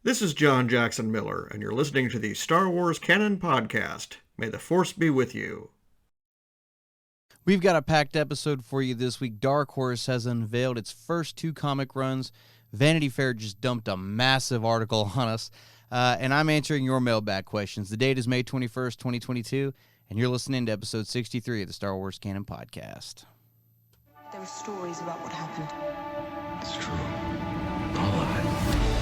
This is John Jackson Miller, and you're listening to the Star Wars Canon Podcast. May the Force be with you. We've got a packed episode for you this week. Dark Horse has unveiled its first 2 comic runs. Vanity Fair just dumped a massive article on us. And I'm answering your mailbag questions. The date is May 21st, 2022, and you're listening to episode 63 of the Star Wars Canon Podcast. There are stories about what happened. It's true. All of it.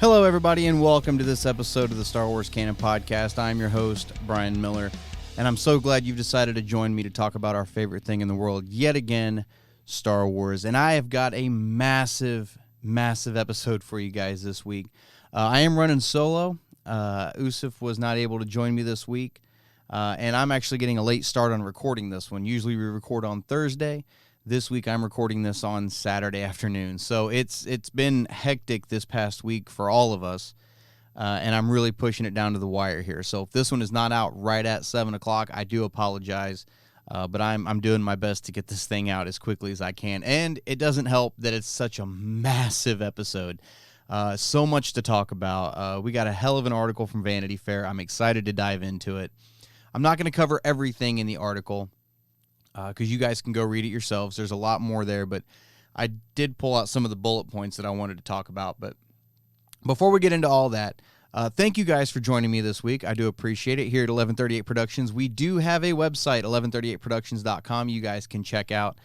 Hello, everybody, and welcome to this episode of the Star Wars Canon Podcast. I'm your host, Brian Miller, and I'm so glad you've decided to join me to talk about our favorite thing in the world yet again, Star Wars. And I have got a massive episode for you guys this week. I am running solo. Usuf was not able to join me this week, and I'm actually getting a late start on recording this one. Usually we record on Thursday. This week I'm recording this on Saturday afternoon, so it's been hectic this past week for all of us, and I'm really pushing it down to the wire here. So if this one is not out right at 7 o'clock, I do apologize, but I'm doing my best to get this thing out as quickly as I can, and it doesn't help that it's such a massive episode. So much to talk about. We got a hell of an article from Vanity Fair. I'm excited to dive into it. I'm not going to cover everything in the article, because you guys can go read it yourselves. There's a lot more there, but I did pull out some of the bullet points that I wanted to talk about. But before we get into all that, thank you guys for joining me this week. I do appreciate it. Here at 1138 Productions, we do have a website, 1138productions.com. You guys can check out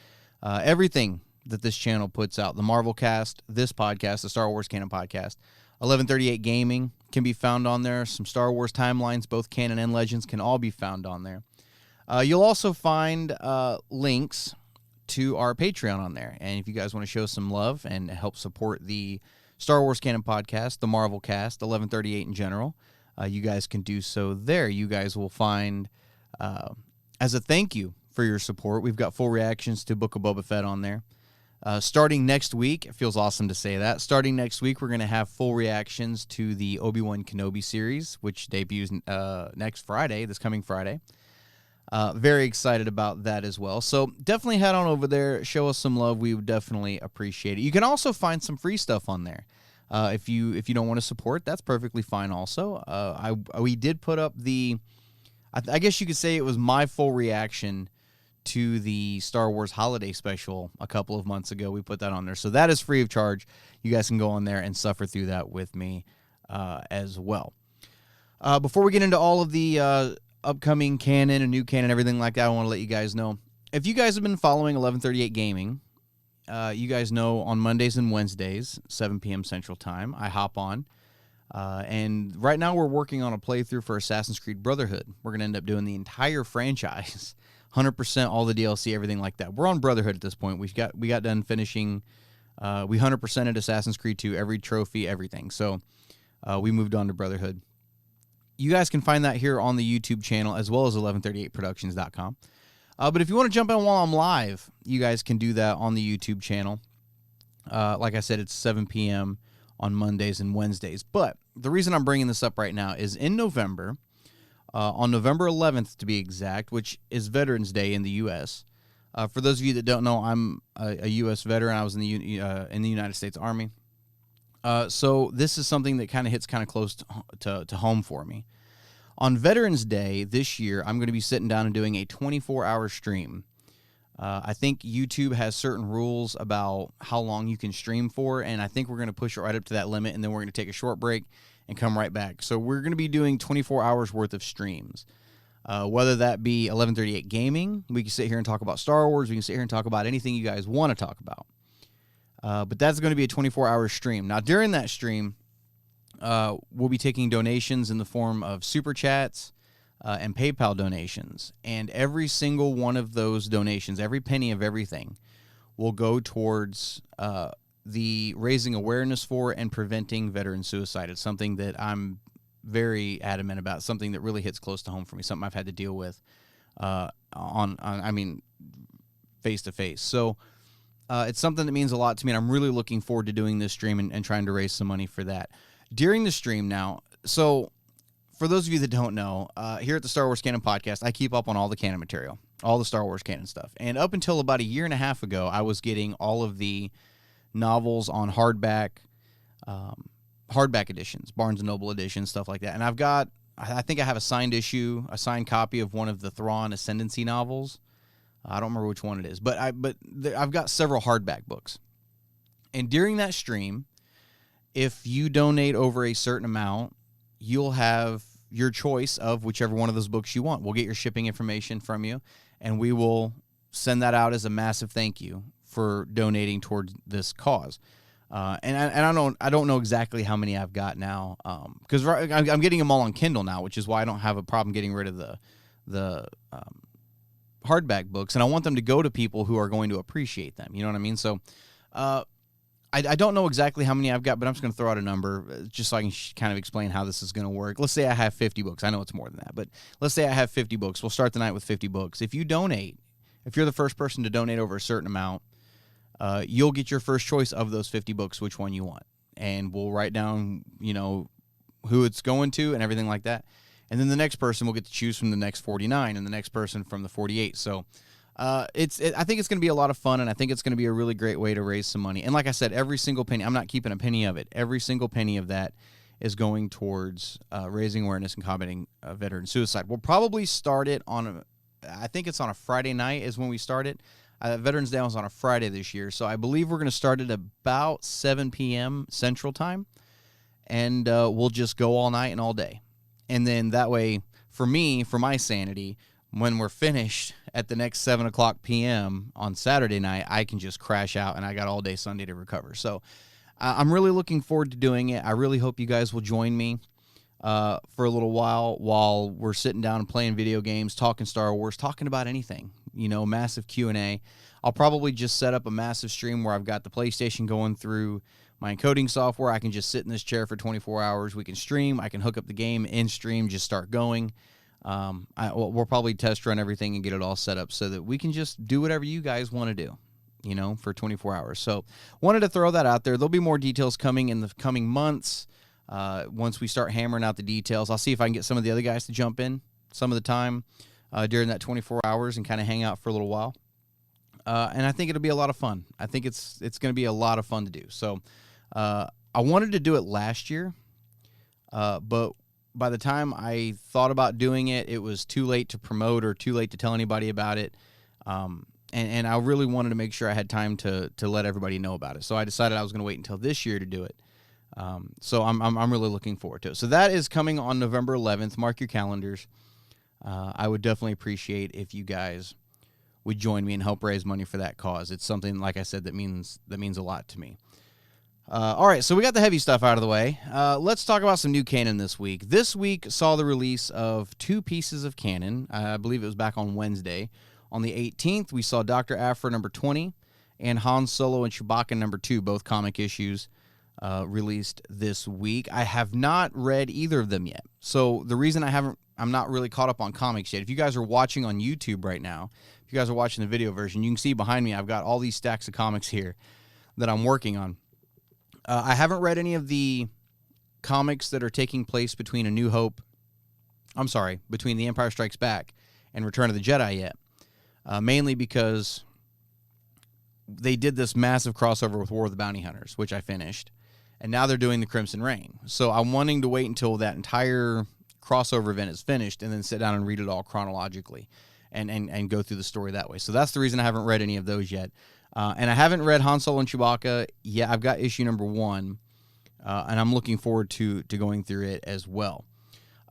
everything that this channel puts out. The Marvel Cast, this podcast, the Star Wars Canon Podcast. 1138 Gaming can be found on there. Some Star Wars timelines, both canon and legends, can all be found on there. You'll also find links to our Patreon on there. And if you guys want to show some love and help support the Star Wars Canon Podcast, the Marvel Cast, 1138 in general, you guys can do so there. You guys will find, as a thank you for your support, we've got full reactions to Book of Boba Fett on there. Starting next week, it feels awesome to say that. Starting next week, we're going to have full reactions to the Obi-Wan Kenobi series, which debuts next Friday, this coming Friday. Very excited about that as well. So definitely head on over there. Show us some love. We would definitely appreciate it. You can also find some free stuff on there. If you don't want to support, that's perfectly fine also. We did put up I guess you could say it was my full reaction to the Star Wars Holiday Special a couple of months ago. We put that on there. So that is free of charge. You guys can go on there and suffer through that with me as well. Before we get into all of the upcoming canon and new canon, everything like that, I want to let you guys know. If you guys have been following 1138 Gaming, you guys know on Mondays and Wednesdays, 7 p.m. Central Time, I hop on. And right now we're working on a playthrough for Assassin's Creed Brotherhood. We're going to end up doing the entire franchise, 100%, all the DLC, everything like that. We're on Brotherhood at this point. We got done finishing. We 100%ed Assassin's Creed 2, every trophy, everything. So we moved on to Brotherhood. You guys can find that here on the YouTube channel as well as 1138productions.com. But if you want to jump in while I'm live, you guys can do that on the YouTube channel. Like I said, it's 7 p.m. on Mondays and Wednesdays. But the reason I'm bringing this up right now is in November, on November 11th to be exact, which is Veterans Day in the U.S. For those of you that don't know, I'm a U.S. veteran. I was in the United States Army. So this is something that kind of hits kind of close to home for me. On Veterans Day this year, I'm going to be sitting down and doing a 24-hour stream. I think YouTube has certain rules about how long you can stream for, and I think we're going to push it right up to that limit, and then we're going to take a short break and come right back. So we're going to be doing 24 hours worth of streams. Whether that be 1138 Gaming, we can sit here and talk about Star Wars, we can sit here and talk about anything you guys want to talk about. But that's going to be a 24-hour stream. Now, during that stream, we'll be taking donations in the form of Super Chats and PayPal donations. And every single one of those donations, every penny of everything, will go towards the raising awareness for and preventing veteran suicide. It's something that I'm very adamant about, something that really hits close to home for me, something I've had to deal with face to face. So it's something that means a lot to me, and I'm really looking forward to doing this stream and trying to raise some money for that. During the stream now, so for those of you that don't know, here at the Star Wars Canon Podcast, I keep up on all the canon material, all the Star Wars canon stuff. And up until about 1.5 years ago, I was getting all of the novels on hardback editions, Barnes & Noble editions, stuff like that. And I think I have a signed copy of one of the Thrawn Ascendancy novels. I don't remember which one it is, but I've got several hardback books. And during that stream, if you donate over a certain amount, you'll have your choice of whichever one of those books you want. We'll get your shipping information from you, and we will send that out as a massive thank you for donating towards this cause. And I don't know exactly how many I've got now, because I'm getting them all on Kindle now, which is why I don't have a problem getting rid of the hardback books, and I want them to go to people who are going to appreciate them. You know what I mean? So I don't know exactly how many I've got, but I'm just going to throw out a number just so I can kind of explain how this is going to work. Let's say I have 50 books. I know it's more than that, but let's say I have 50 books. We'll start the night with 50 books. If you donate, if you're the first person to donate over a certain amount, you'll get your first choice of those 50 books, which one you want. And we'll write down, who it's going to and everything like that. And then the next person will get to choose from the next 49 and the next person from the 48. So I think it's going to be a lot of fun, and I think it's going to be a really great way to raise some money. And like I said, every single penny, I'm not keeping a penny of it. Every single penny of that is going towards raising awareness and combating veteran suicide. We'll probably start it I think it's on a Friday night is when we start it. Veterans Day was on a Friday this year, so I believe we're going to start at about 7 p.m. Central Time, and we'll just go all night and all day. And then that way, for me, for my sanity, when we're finished at the next 7 o'clock p.m. on Saturday night, I can just crash out, and I got all day Sunday to recover. So I'm really looking forward to doing it. I really hope you guys will join me for a little while we're sitting down and playing video games, talking Star Wars, talking about anything, massive Q&A. I'll probably just set up a massive stream where I've got the PlayStation going through my encoding software. I can just sit in this chair for 24 hours. We can stream. I can hook up the game in stream, just start going. We'll probably test run everything and get it all set up so that we can just do whatever you guys want to do, for 24 hours. So wanted to throw that out there. There'll be more details coming in the coming months. Once we start hammering out the details, I'll see if I can get some of the other guys to jump in some of the time during that 24 hours and kind of hang out for a little while. And I think it'll be a lot of fun. I think it's going to be a lot of fun to do. So I wanted to do it last year, but by the time I thought about doing it, it was too late to promote or too late to tell anybody about it. And I really wanted to make sure I had time to let everybody know about it. So I decided I was going to wait until this year to do it. So I'm really looking forward to it. So that is coming on November 11th. Mark your calendars. I would definitely appreciate if you guys would join me and help raise money for that cause. It's something, like I said, that means a lot to me. All right, so we got the heavy stuff out of the way. Let's talk about some new canon this week. This week saw the release of 2 pieces of canon. I believe it was back on Wednesday. On the 18th, we saw Dr. Aphra number 20 and Han Solo and Chewbacca number 2, both comic issues, released this week. I have not read either of them yet. So the reason I'm not really caught up on comics yet. If you guys are watching on YouTube right now, if you guys are watching the video version, you can see behind me I've got all these stacks of comics here that I'm working on. I haven't read any of the comics that are taking place between between The Empire Strikes Back and Return of the Jedi yet, mainly because they did this massive crossover with War of the Bounty Hunters, which I finished, and now they're doing the Crimson Reign. So I'm wanting to wait until that entire crossover event is finished and then sit down and read it all chronologically and go through the story that way. So that's the reason I haven't read any of those yet. And I haven't read Han Solo and Chewbacca yet. I've got issue number 1, and I'm looking forward to going through it as well.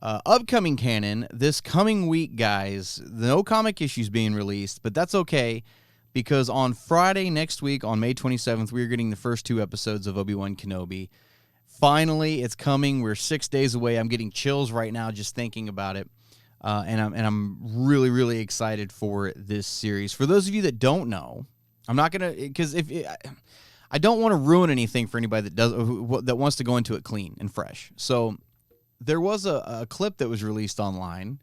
Upcoming canon, this coming week, guys, no comic issues being released, but that's okay, because on Friday next week, on May 27th, we're getting the first 2 episodes of Obi-Wan Kenobi. Finally, it's coming. We're 6 days away. I'm getting chills right now just thinking about it, and I'm really, really excited for this series. For those of you that don't know, I'm not gonna, because I don't want to ruin anything for anybody that wants to go into it clean and fresh. So there was a clip that was released online.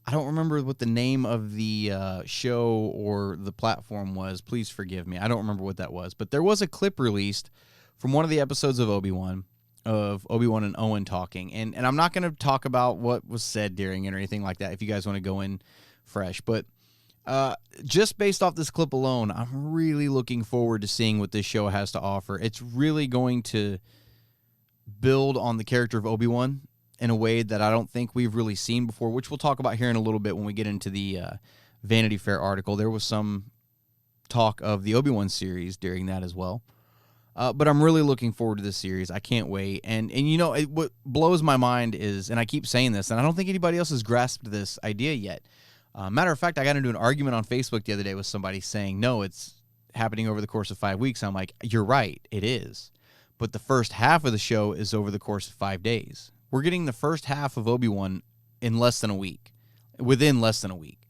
I don't remember what the name of the show or the platform was. Please forgive me. I don't remember what that was. But there was a clip released from one of the episodes of Obi-Wan and Owen talking. And I'm not going to talk about what was said during it or anything like that if you guys want to go in fresh. But just based off this clip alone, I'm really looking forward to seeing what this show has to offer. It's really going to build on the character of Obi-Wan in a way that I don't think we've really seen before, which we'll talk about here in a little bit when we get into the Vanity Fair article. There was some talk of the Obi-Wan series during that as well. But I'm really looking forward to this series. I can't wait. And you know, what blows my mind is, and I keep saying this, and I don't think anybody else has grasped this idea yet. Matter of fact, I got into an argument on Facebook the other day with somebody saying, no, it's happening over the course of 5 weeks. I'm like, you're right, it is. But the first half of the show is over the course of 5 days. We're getting the first half of Obi-Wan in less than a week, within less than a week.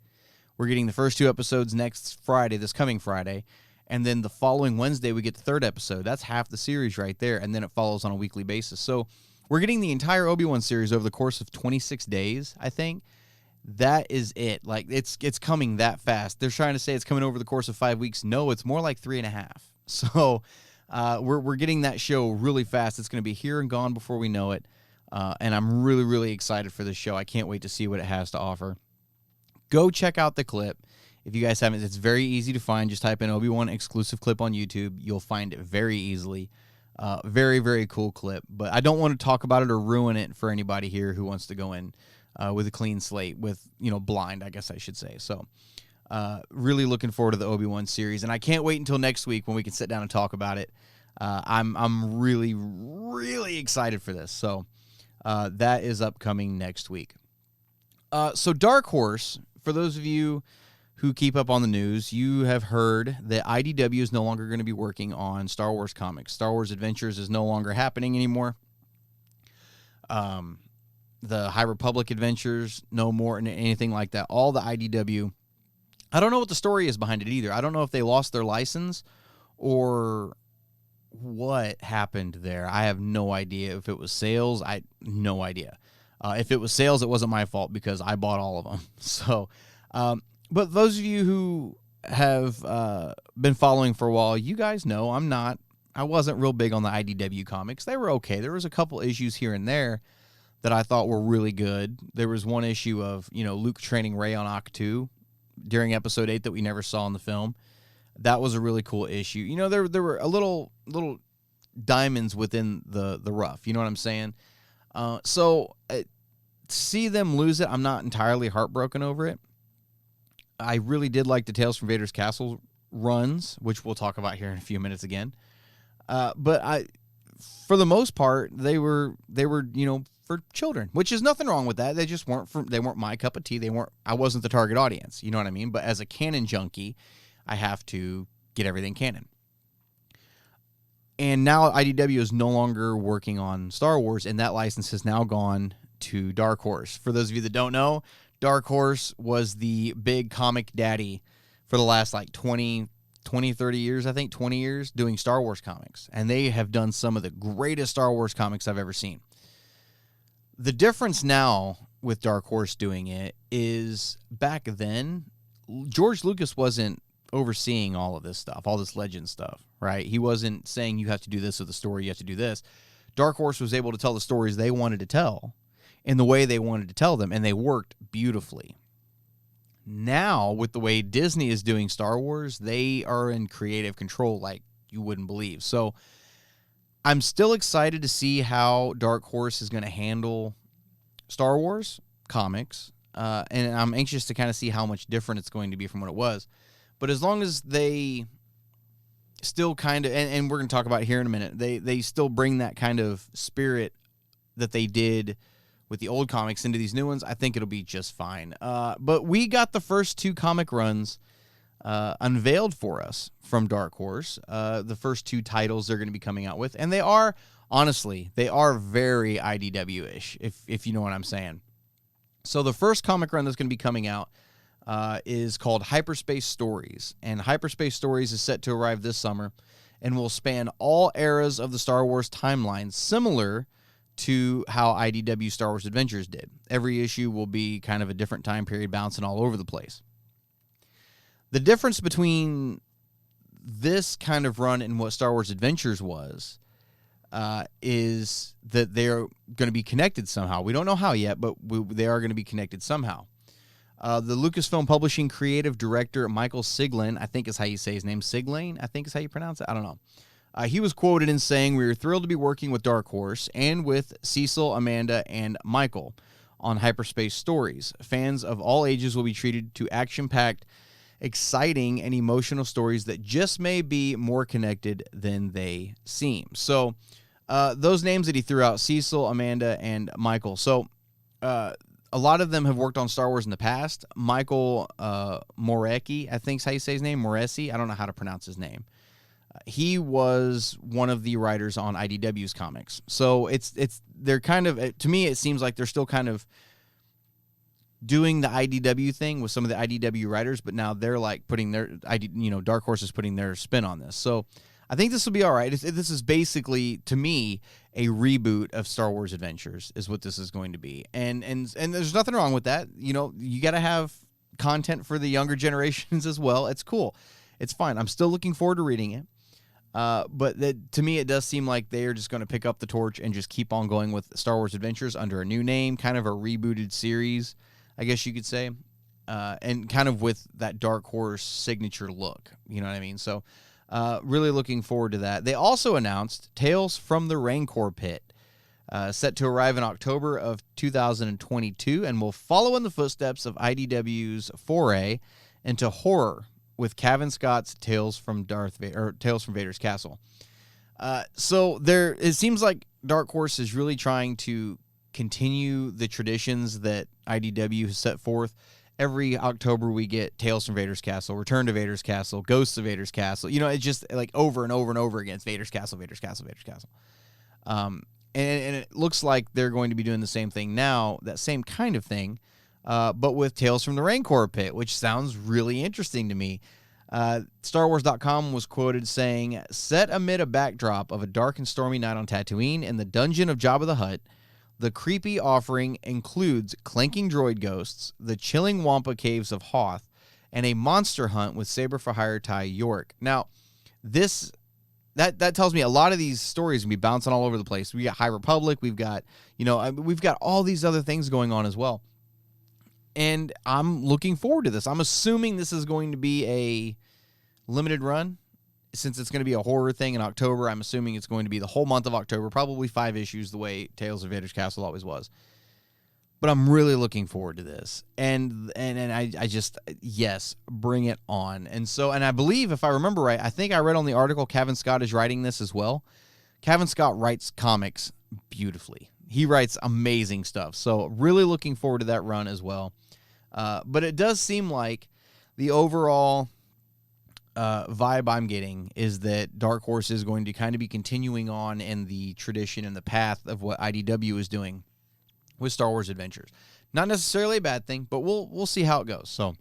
We're getting the first 2 episodes next Friday, this coming Friday, and then the following Wednesday we get the 3rd episode. That's half the series right there, and then it follows on a weekly basis. So we're getting the entire Obi-Wan series over the course of 26 days, I think. That is it. Like, it's coming that fast. They're trying to say it's coming over the course of 5 weeks. No, it's more like 3.5. So we're getting that show really fast. It's going to be here and gone before we know it. And I'm really, really excited for this show. I can't wait to see what it has to offer. Go check out the clip. If you guys haven't, it's very easy to find. Just type in Obi-Wan exclusive clip on YouTube. You'll find it very easily. Very, very cool clip. But I don't want to talk about it or ruin it for anybody here who wants to go in with a clean slate, with, blind, I guess I should say. So really looking forward to the Obi-Wan series. And I can't wait until next week when we can sit down and talk about it. I'm really, really excited for this. So that is upcoming next week. So Dark Horse, for those of you who keep up on the news, you have heard that IDW is no longer going to be working on Star Wars comics. Star Wars Adventures is no longer happening anymore. The High Republic Adventures, no more, and anything like that. All the IDW, I don't know what the story is behind it either. I don't know if they lost their license or what happened there. I have no idea. If it was sales, no idea. If it was sales, it wasn't my fault because I bought all of them. So, but those of you who have been following for a while, you guys know I wasn't real big on the IDW comics. They were okay. There was a couple issues here and there that I thought were really good. There was one issue of, Luke training Rey on Ahch-To during episode 8 that we never saw in the film. That was a really cool issue. There were a little diamonds within the rough. You know what I'm saying? So see them lose it, I'm not entirely heartbroken over it. I really did like the Tales from Vader's Castle runs, which we'll talk about here in a few minutes again. But for the most part, they were for children, which is nothing wrong with that. They just they weren't my cup of tea. I wasn't the target audience. You know what I mean? But as a canon junkie, I have to get everything canon. And now IDW is no longer working on Star Wars, and that license has now gone to Dark Horse. For those of you that don't know, Dark Horse was the big comic daddy for the last 20, 30 years, I think 20 years, doing Star Wars comics. And they have done some of the greatest Star Wars comics I've ever seen. The difference now with Dark Horse doing it is back then, George Lucas wasn't overseeing all of this stuff, all this legend stuff, right? He wasn't saying you have to do this with the story, you have to do this. Dark Horse was able to tell the stories they wanted to tell in the way they wanted to tell them, and they worked beautifully. Now, with the way Disney is doing Star Wars, they are in creative control like you wouldn't believe. So I'm still excited to see how Dark Horse is going to handle Star Wars comics, and I'm anxious to kind of see how much different it's going to be from what it was. But as long as they still kind of, and we're going to talk about it here in a minute, they still bring that kind of spirit that they did with the old comics into these new ones, I think it'll be just fine. But we got the first 2 comic runs unveiled for us from Dark Horse. The first 2 titles they're going to be coming out with. And they are, honestly, very IDW-ish, if you know what I'm saying. So the first comic run that's going to be coming out is called Hyperspace Stories. And Hyperspace Stories is set to arrive this summer and will span all eras of the Star Wars timeline, similar to how IDW Star Wars Adventures did. Every issue will be kind of a different time period, bouncing all over the place. The difference between this kind of run and what Star Wars Adventures was is that they're going to be connected somehow. We don't know how yet, but they are going to be connected somehow. The Lucasfilm Publishing creative director, Michael Siglin, I think is how you say his name, Siglane, I think is how you pronounce it, I don't know. He was quoted in saying, "We are thrilled to be working with Dark Horse and with Cecil, Amanda, and Michael on hyperspace stories. Fans of all ages will be treated to action-packed, exciting, and emotional stories that just may be more connected than they seem." So those names that he threw out, Cecil, Amanda, and Michael. So a lot of them have worked on Star Wars in the past. Michael Morecki, I think is how you say his name, Moresi. I don't know how to pronounce his name. He was one of the writers on IDW's comics. So they're kind of, to me, it seems like they're still kind of doing the IDW thing with some of the IDW writers, but now they're like putting their, Dark Horse is putting their spin on this. So I think this will be all right. This is basically, to me, a reboot of Star Wars Adventures is what this is going to be. And there's nothing wrong with that. You got to have content for the younger generations as well. It's cool. It's fine. I'm still looking forward to reading it. But to me, it does seem like they are just going to pick up the torch and just keep on going with Star Wars Adventures under a new name, kind of a rebooted series, I guess you could say, and kind of with that Dark Horse signature look. You know what I mean? So really looking forward to that. They also announced Tales from the Rancor Pit, set to arrive in October of 2022, and will follow in the footsteps of IDW's foray into horror with Cavan Scott's Tales from Vader's Castle. So it seems like Dark Horse is really trying to continue the traditions that IDW has set forth. Every October we get Tales from Vader's Castle, Return to Vader's Castle, Ghosts of Vader's Castle. It's just like over and over and over again. It's Vader's Castle, Vader's Castle, Vader's Castle. And it looks like they're going to be doing the same thing now, that same kind of thing, but with Tales from the Rancor Pit, which sounds really interesting to me. StarWars.com was quoted saying, "Set amid a backdrop of a dark and stormy night on Tatooine in the dungeon of Jabba the Hutt, the creepy offering includes clanking droid ghosts, the chilling Wampa caves of Hoth, and a monster hunt with Saber-for-Hire Ty York." Now, that tells me a lot of these stories will be bouncing all over the place. We got High Republic, we've got all these other things going on as well. And I'm looking forward to this. I'm assuming this is going to be a limited run. Since it's going to be a horror thing in October, I'm assuming it's going to be the whole month of October, probably 5 issues the way Tales of Vader's Castle always was. But I'm really looking forward to this. And I just, yes, bring it on. And I believe, if I remember right, I think I read on the article Cavan Scott is writing this as well. Cavan Scott writes comics beautifully. He writes amazing stuff. So really looking forward to that run as well. But it does seem like the overall vibe I'm getting is that Dark Horse is going to kind of be continuing on in the tradition and the path of what IDW is doing with Star Wars Adventures. Not necessarily a bad thing, but we'll see how it goes. So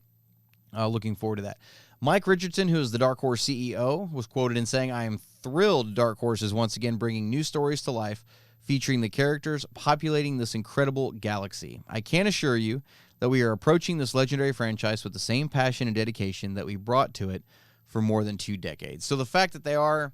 looking forward to that. Mike Richardson, who is the Dark Horse CEO, was quoted in saying, "I am thrilled Dark Horse is once again bringing new stories to life, featuring the characters populating this incredible galaxy. I can assure you that we are approaching this legendary franchise with the same passion and dedication that we brought to it for more than 2 decades." So the fact that they are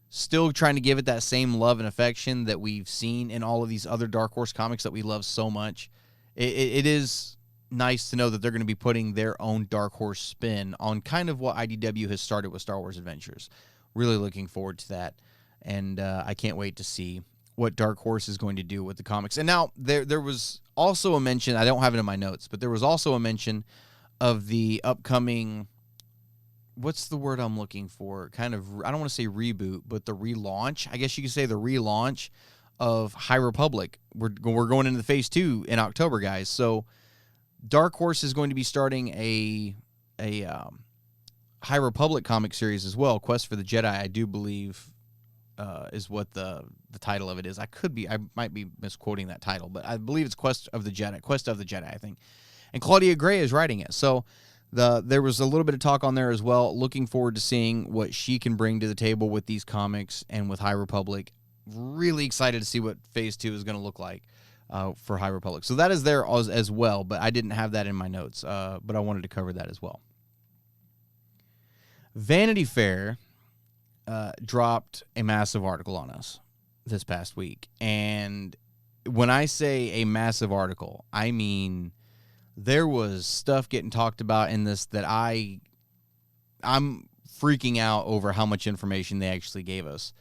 still trying to give it that same love and affection that we've seen in all of these other Dark Horse comics that we love so much, it is nice to know that they're going to be putting their own Dark Horse spin on kind of what IDW has started with Star Wars Adventures. Really looking forward to that, and I can't wait to see what Dark Horse is going to do with the comics. And now there was also a mention, I don't have it in my notes, but there was also a mention of the upcoming, what's the word I'm looking for? Kind of, I don't want to say reboot, but the relaunch. I guess you could say the relaunch of High Republic. We're going into the phase 2 in October, guys. So Dark Horse is going to be starting a High Republic comic series as well. Quest for the Jedi, I do believe, is what the title of it is. I might be misquoting that title, but I believe it's Quest of the Jedi, I think. And Claudia Gray is writing it. So there was a little bit of talk on there as well. Looking forward to seeing what she can bring to the table with these comics and with High Republic. really excited to see what Phase 2 is going to look like for High Republic. So that is there as well, but I didn't have that in my notes, but I wanted to cover that as well. Vanity Fair dropped a massive article on us this past week. And when I say a massive article, I mean there was stuff getting talked about in this that I'm freaking out over how much information they actually gave us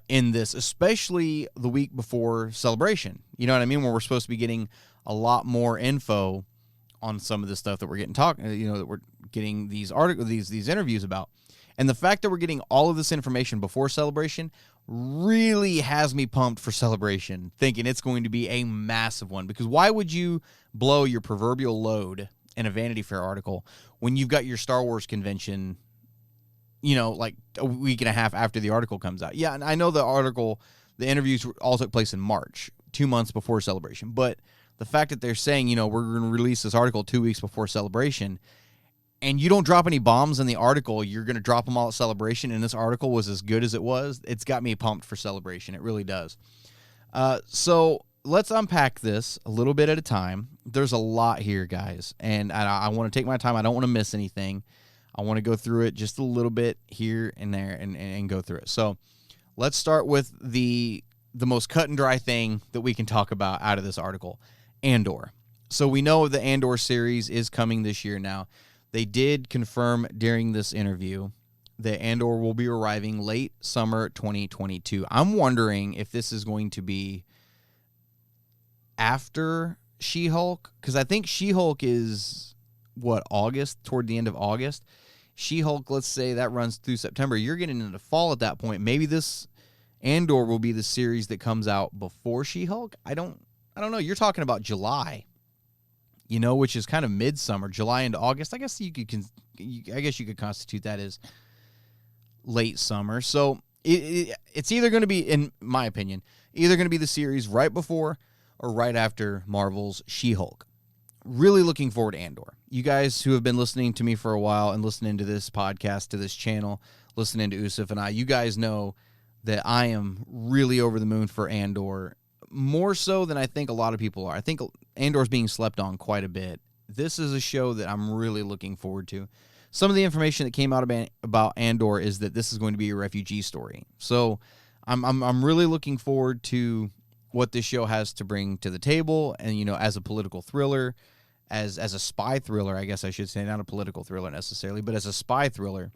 in this, especially the week before Celebration. You know what I mean? Where we're supposed to be getting a lot more info on some of the stuff that we're getting that we're getting these articles, these interviews about. And the fact that we're getting all of this information before Celebration really has me pumped for Celebration, thinking it's going to be a massive one. Because why would you blow your proverbial load in a Vanity Fair article when you've got your Star Wars convention, like a week and a half after the article comes out? Yeah, and I know the interviews all took place in March, 2 months before Celebration. But the fact that they're saying, we're going to release this article 2 weeks before Celebration, and you don't drop any bombs in the article, you're going to drop them all at Celebration, and this article was as good as it was, it's got me pumped for Celebration. It really does. So let's unpack this a little bit at a time. There's a lot here, guys, and I want to take my time. I don't want to miss anything. I want to go through it just a little bit here and there and go through it. So let's start with the most cut and dry thing that we can talk about out of this article, Andor. So we know the Andor series is coming this year now. They did confirm during this interview that Andor will be arriving late summer 2022. I'm wondering if this is going to be after She-Hulk, because I think She-Hulk is, August, toward the end of August. She-Hulk, let's say that runs through September. You're getting into fall at that point. Maybe this Andor will be the series that comes out before She-Hulk. I don't know. You're talking about July, which is kind of midsummer, July into August. I guess you could constitute that as late summer. So it's either going to be, in my opinion, either going to be the series right before or right after Marvel's She-Hulk. Really looking forward to Andor. You guys who have been listening to me for a while and listening to this podcast, to this channel, listening to Usuf and I, you guys know that I am really over the moon for Andor, more so than I think a lot of people are. I think Andor's being slept on quite a bit. This is a show that I'm really looking forward to. Some of the information that came out about Andor is that this is going to be a refugee story. So I'm really looking forward to what this show has to bring to the table, and as a political thriller, as a spy thriller, I guess I should say, not a political thriller necessarily, but as a spy thriller.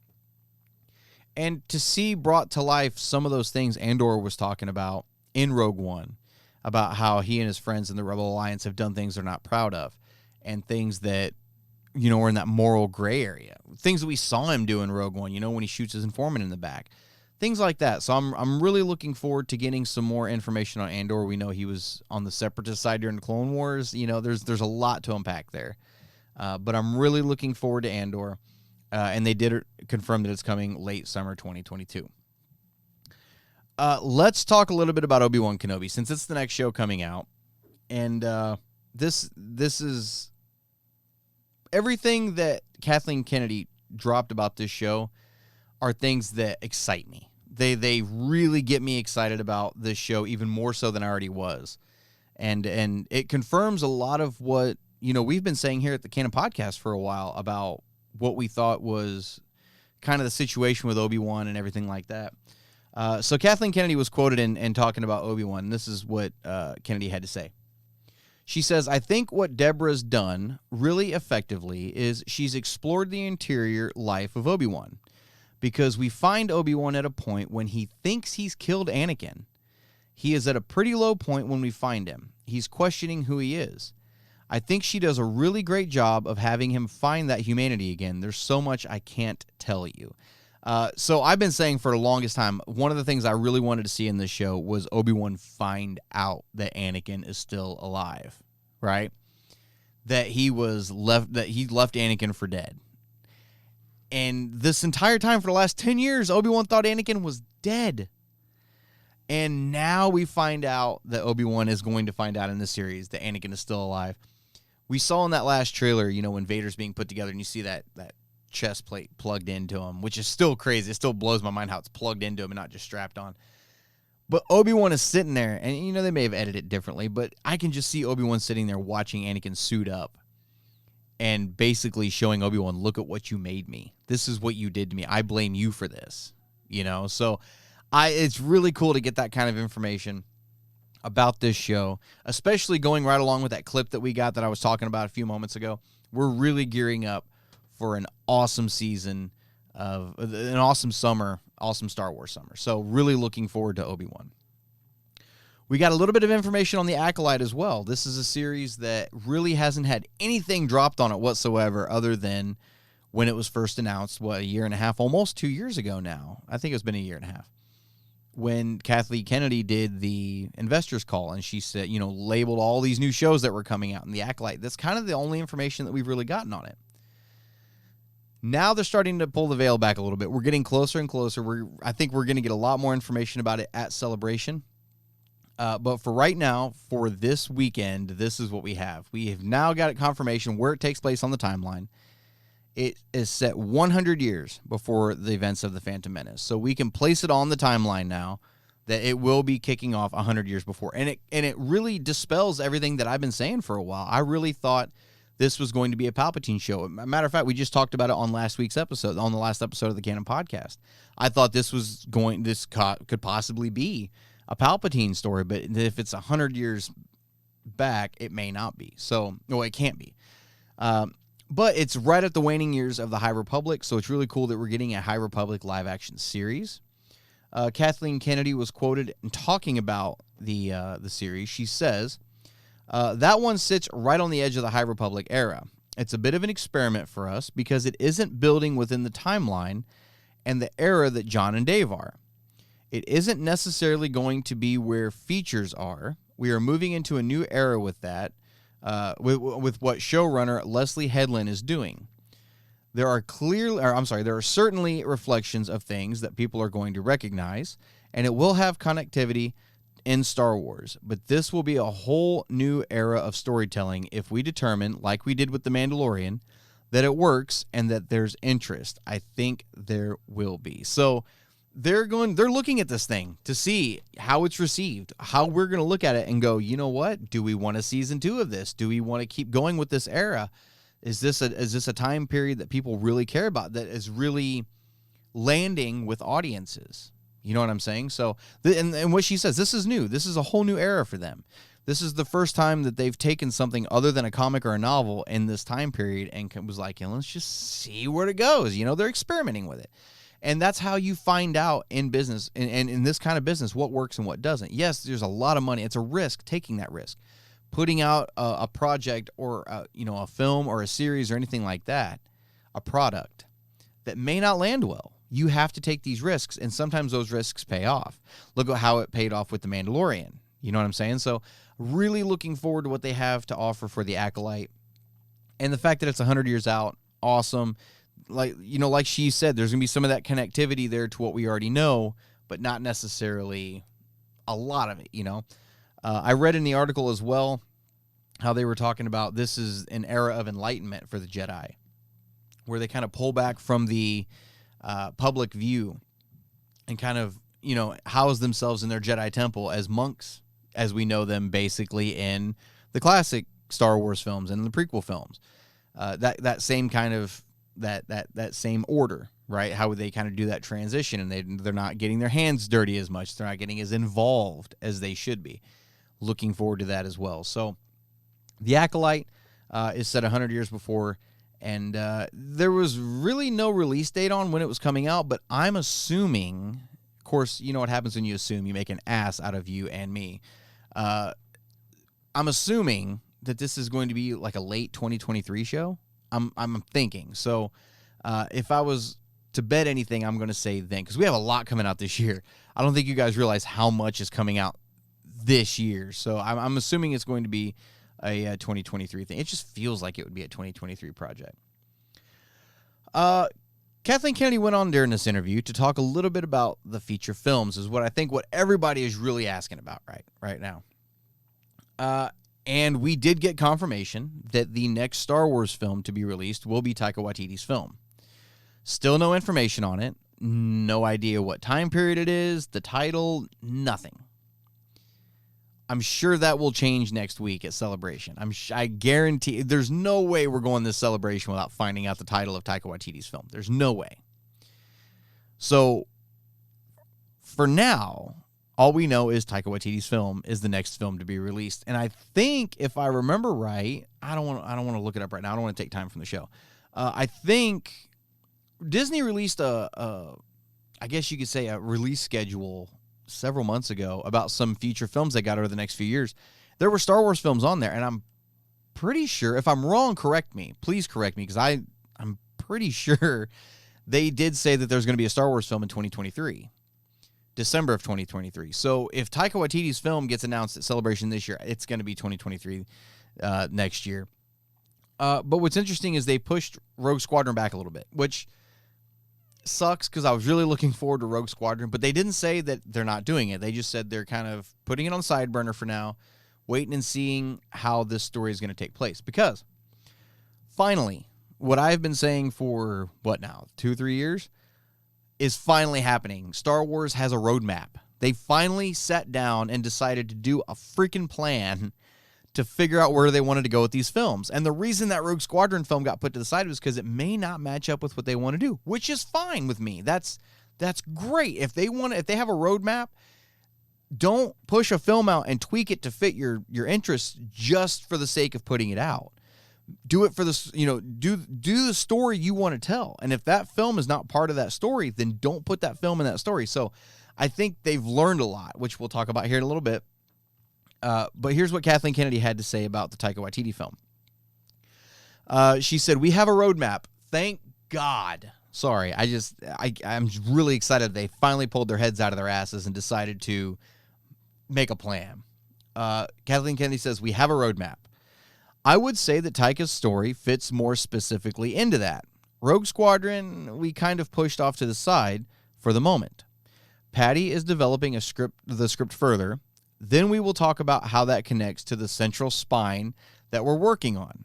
And to see brought to life some of those things Andor was talking about in Rogue One, about how he and his friends in the Rebel Alliance have done things they're not proud of, and things that, are in that moral gray area. Things that we saw him do in Rogue One, when he shoots his informant in the back. Things like that. So I'm really looking forward to getting some more information on Andor. We know he was on the Separatist side during the Clone Wars. There's a lot to unpack there. But I'm really looking forward to Andor. And they did confirm that it's coming late summer 2022. Let's talk a little bit about Obi-Wan Kenobi, since it's the next show coming out. And this is everything that Kathleen Kennedy dropped about this show are things that excite me. They really get me excited about this show, even more so than I already was. And it confirms a lot of what, we've been saying here at the Canon Podcast for a while about what we thought was kind of the situation with Obi-Wan and everything like that. So Kathleen Kennedy was quoted in talking about Obi-Wan. This is what Kennedy had to say. She says, "I think what Deborah's done really effectively is she's explored the interior life of Obi-Wan, because we find Obi-Wan at a point when he thinks he's killed Anakin. He is at a pretty low point when we find him. He's questioning who he is. I think she does a really great job of having him find that humanity again. There's so much I can't tell you." So I've been saying for the longest time, one of the things I really wanted to see in this show was Obi-Wan find out that Anakin is still alive, right? That he left Anakin for dead. And this entire time for the last 10 years, Obi-Wan thought Anakin was dead. And now we find out that Obi-Wan is going to find out in this series that Anakin is still alive. We saw in that last trailer, when Vader's being put together and you see that chest plate plugged into him, which is still crazy. It still blows my mind how it's plugged into him and not just strapped on. But Obi-Wan is sitting there, and they may have edited it differently, but I can just see Obi-Wan sitting there watching Anakin suit up and basically showing Obi-Wan, look at what you made me. This is what you did to me. I blame you for this. So it's really cool to get that kind of information about this show, especially going right along with that clip that we got that I was talking about a few moments ago. We're really gearing up for an awesome season of an awesome summer, awesome Star Wars summer. So really looking forward to Obi-Wan. We got a little bit of information on the Acolyte as well. This is a series that really hasn't had anything dropped on it whatsoever other than when it was first announced, a year and a half, almost 2 years ago now. I think it's been a year and a half. When Kathleen Kennedy did the investors call and she said, labeled all these new shows that were coming out in the Acolyte. That's kind of the only information that we've really gotten on it. Now they're starting to pull the veil back a little bit. We're getting closer and closer. I think we're going to get a lot more information about it at Celebration. But for right now, for this weekend, this is what we have. We have now got confirmation where it takes place on the timeline. It is set 100 years before the events of The Phantom Menace. So we can place it on the timeline now that it will be kicking off 100 years before. And it really dispels everything that I've been saying for a while. I really thought this was going to be a Palpatine show. Matter of fact, we just talked about it on last week's episode, on the last episode of the Canon Podcast. I thought this could possibly be a Palpatine story, but if it's 100 years back, it may not be. So, it can't be. But it's right at the waning years of the High Republic, so it's really cool that we're getting a High Republic live-action series. Kathleen Kennedy was quoted in talking about the series. She says, that one sits right on the edge of the High Republic era. It's a bit of an experiment for us because it isn't building within the timeline and the era that John and Dave are. It isn't necessarily going to be where features are. We are moving into a new era with that, with what showrunner Leslie Headland is doing. There are certainly reflections of things that people are going to recognize, and it will have connectivity in Star Wars, but this will be a whole new era of storytelling if we determine, like we did with The Mandalorian, that it works and that there's interest. I think there will be. So they're looking at this thing to see how it's received, how we're going to look at it and go, you know what? Do we want a season 2 of this? Do we want to keep going with this era? Is this a time period that people really care about, that is really landing with audiences? You know what I'm saying? So, and what she says, this is new. This is a whole new era for them. This is the first time that they've taken something other than a comic or a novel in this time period and was like, let's just see where it goes. They're experimenting with it. And that's how you find out in business, and in this kind of business, what works and what doesn't. Yes, there's a lot of money. It's a risk, taking that risk. Putting out a project or, a film or a series or anything like that, a product that may not land well. You have to take these risks, and sometimes those risks pay off. Look at how it paid off with The Mandalorian. You know what I'm saying? So really looking forward to what they have to offer for the Acolyte. And the fact that it's 100 years out, awesome. Like she said, there's going to be some of that connectivity there to what we already know, but not necessarily a lot of it, I read in the article as well how they were talking about this is an era of enlightenment for the Jedi, where they kind of pull back from the public view and kind of, house themselves in their Jedi temple as monks, as we know them basically in the classic Star Wars films and the prequel films. That same kind of, that same order, right? How they kind of do that transition, and they're not getting their hands dirty as much. They're not getting as involved as they should be. Looking forward to that as well. So the Acolyte is set 100 years before, and there was really no release date on when it was coming out, but I'm assuming, of course, you know what happens when you assume, you make an ass out of you and me. I'm assuming that this is going to be like a late 2023 show. I'm thinking. So if I was to bet anything, I'm going to say then, because we have a lot coming out this year. I don't think you guys realize how much is coming out this year. So I'm assuming it's going to be a 2023 thing. It just feels like it would be a 2023 project. Kathleen Kennedy went on during this interview to talk a little bit about the feature films, is what everybody is really asking about right now. And we did get confirmation that the next Star Wars film to be released will be Taika Waititi's film. Still no information on it. No idea what time period it is, the title, nothing. I'm sure that will change next week at Celebration. I guarantee there's no way we're going this Celebration without finding out the title of Taika Waititi's film. There's no way. So, for now, all we know is Taika Waititi's film is the next film to be released. And I think, if I remember right, I don't want to look it up right now. I don't want to take time from the show. I think Disney released I guess you could say a release schedule several months ago about some future films they got over the next few years. There were Star Wars films on there, and I'm pretty sure, if I'm wrong, correct me. Please correct me, because I'm pretty sure they did say that there's going to be a Star Wars film in 2023. December of 2023. So if Taika Waititi's film gets announced at Celebration this year, it's going to be 2023 next year. But what's interesting is they pushed Rogue Squadron back a little bit, which sucks because I was really looking forward to Rogue Squadron, but they didn't say that they're not doing it. They just said they're kind of putting it on the side burner for now, waiting and seeing how this story is going to take place. Because finally, what I've been saying for, 2-3 years, is finally happening. Star Wars has a roadmap. They finally sat down and decided to do a freaking plan to figure out where they wanted to go with these films. And the reason that Rogue Squadron film got put to the side was because it may not match up with what they want to do, which is fine with me. That's great. If they have a roadmap, don't push a film out and tweak it to fit your interests just for the sake of putting it out. Do it for this, do the story you want to tell. And if that film is not part of that story, then don't put that film in that story. So I think they've learned a lot, which we'll talk about here in a little bit. But here's what Kathleen Kennedy had to say about the Taika Waititi film. She said, "We have a roadmap. Thank God." Sorry, I'm really excited they finally pulled their heads out of their asses and decided to make a plan. Kathleen Kennedy says, "We have a roadmap. I would say that Taika's story fits more specifically into that. Rogue Squadron, we kind of pushed off to the side for the moment. Patty is developing the script further. Then we will talk about how that connects to the central spine that we're working on.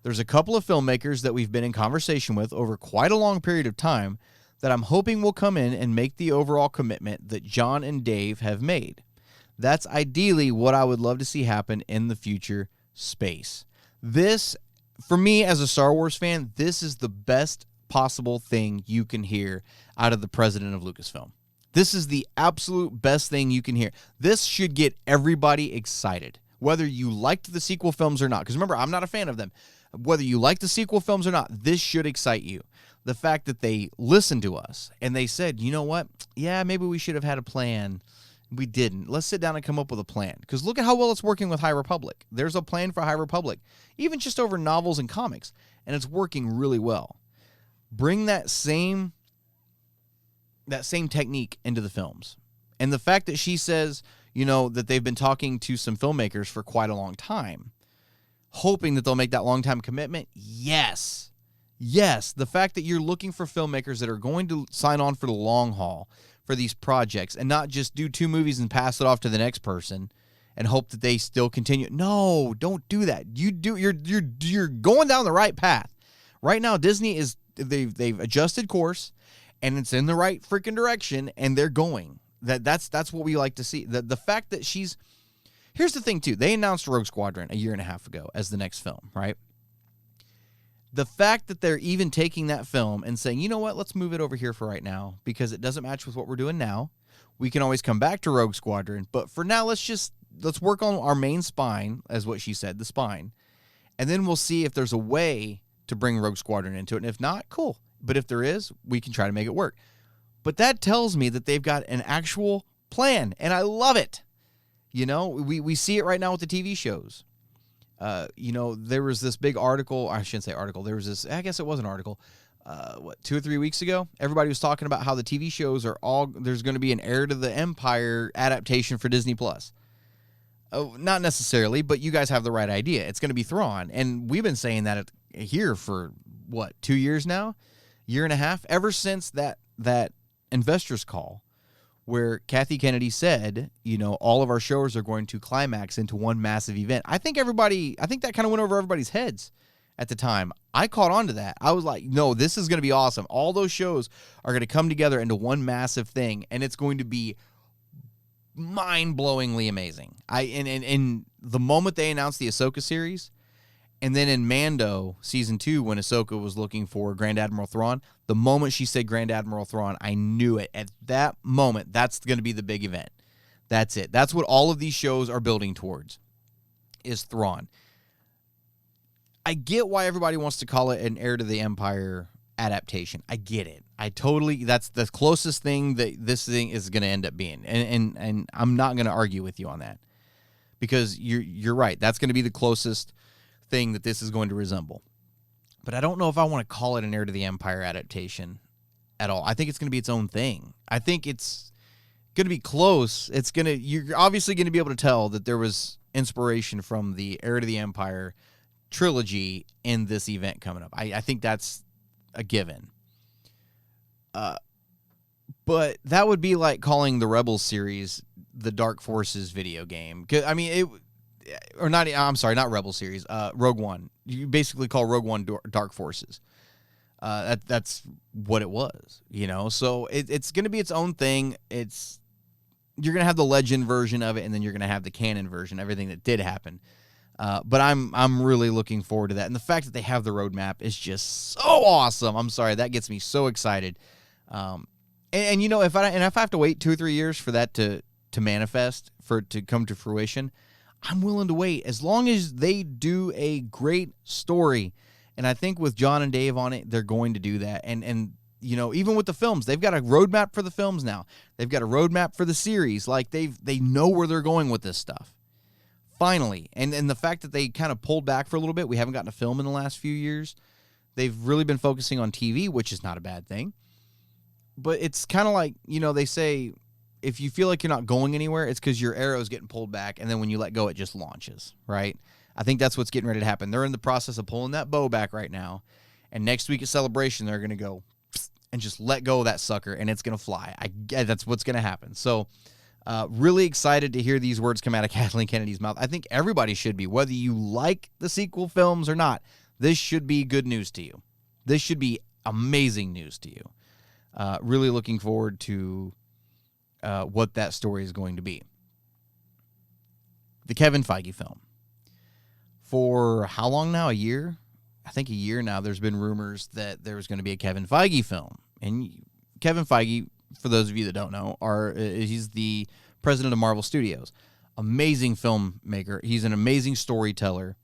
There's a couple of filmmakers that we've been in conversation with over quite a long period of time that I'm hoping will come in and make the overall commitment that John and Dave have made. That's ideally what I would love to see happen in the future space." This, for me as a Star Wars fan, this is the best possible thing you can hear out of the president of Lucasfilm. This is the absolute best thing you can hear. This should get everybody excited, whether you liked the sequel films or not. Because remember, I'm not a fan of them. Whether you like the sequel films or not, this should excite you. The fact that they listened to us and they said, you know what? Yeah, maybe we should have had a plan. We didn't. Let's sit down and come up with a plan. Because look at how well it's working with High Republic. There's a plan for High Republic, even just over novels and comics, and it's working really well. Bring that same technique into the films. And the fact that she says, that they've been talking to some filmmakers for quite a long time, hoping that they'll make that long-time commitment, yes. Yes, the fact that you're looking for filmmakers that are going to sign on for the long haul for these projects and not just do 2 movies and pass it off to the next person and hope that they still continue. No, don't do that. You're going down the right path. Right now, Disney they've adjusted course and it's in the right freaking direction and they're going. That's what we like to see. The fact that here's the thing too. They announced Rogue Squadron a year and a half ago as the next film, right? The fact that they're even taking that film and saying, you know what, let's move it over here for right now because it doesn't match with what we're doing now. We can always come back to Rogue Squadron, but for now, let's work on our main spine, as what she said, the spine, and then we'll see if there's a way to bring Rogue Squadron into it. And if not, cool. But if there is, we can try to make it work. But that tells me that they've got an actual plan, and I love it. We see it right now with the TV shows. There was this big article. I shouldn't say article. There was this, I guess it was an article, 2 or 3 weeks ago? Everybody was talking about how the TV shows there's going to be an Heir to the Empire adaptation for Disney+. Oh, not necessarily, but you guys have the right idea. It's going to be Thrawn. And we've been saying that here for, 2 years now? Year and a half? Ever since that investors call where Kathy Kennedy said, all of our shows are going to climax into one massive event. I think that kind of went over everybody's heads at the time, I caught on to that. I was like, no, this is going to be awesome. All those shows are going to come together into one massive thing, and it's going to be mind-blowingly amazing. In the moment they announced the Ahsoka series, and then in Mando Season 2, when Ahsoka was looking for Grand Admiral Thrawn, the moment she said Grand Admiral Thrawn, I knew it. At that moment, that's going to be the big event. That's it. That's what all of these shows are building towards, is Thrawn. I get why everybody wants to call it an Heir to the Empire adaptation. I get it. That's the closest thing that this thing is going to end up being. And I'm not going to argue with you on that, because you're right. That's going to be the closest thing that this is going to resemble. But I don't know if I want to call it an Heir to the Empire adaptation at all. I think it's going to be its own thing. I think it's going to be close. You're obviously going to be able to tell that there was inspiration from the Heir to the Empire trilogy in this event coming up. I think that's a given. But that would be like calling the Rebels series the Dark Forces video game. Not Rebel series, Rogue One. You basically call Rogue One Dark Forces. That's what it was, So it's going to be its own thing. You're going to have the legend version of it, and then you're going to have the canon version, everything that did happen. But I'm really looking forward to that. And the fact that they have the roadmap is just so awesome. I'm sorry, that gets me so excited. If I have to wait 2 or 3 years for that to manifest, for it to come to fruition, I'm willing to wait as long as they do a great story. And I think with John and Dave on it, they're going to do that. And even with the films, they've got a roadmap for the films now. They've got a roadmap for the series. Like they know where they're going with this stuff. Finally, and the fact that they kind of pulled back for a little bit, we haven't gotten a film in the last few years. They've really been focusing on TV, which is not a bad thing. But it's kind of like, they say, if you feel like you're not going anywhere, it's because your arrow is getting pulled back, and then when you let go, it just launches, right? I think that's what's getting ready to happen. They're in the process of pulling that bow back right now, and next week at Celebration, they're going to go and just let go of that sucker, and it's going to fly. That's what's going to happen. So, really excited to hear these words come out of Kathleen Kennedy's mouth. I think everybody should be, whether you like the sequel films or not. This should be good news to you. This should be amazing news to you. Really looking forward to what that story is going to be. The Kevin Feige film. For how long now? A year? I think a year now, there's been rumors that there was going to be a Kevin Feige film. And Kevin Feige, for those of you that don't know, he's the president of Marvel Studios. Amazing filmmaker. He's an amazing storyteller.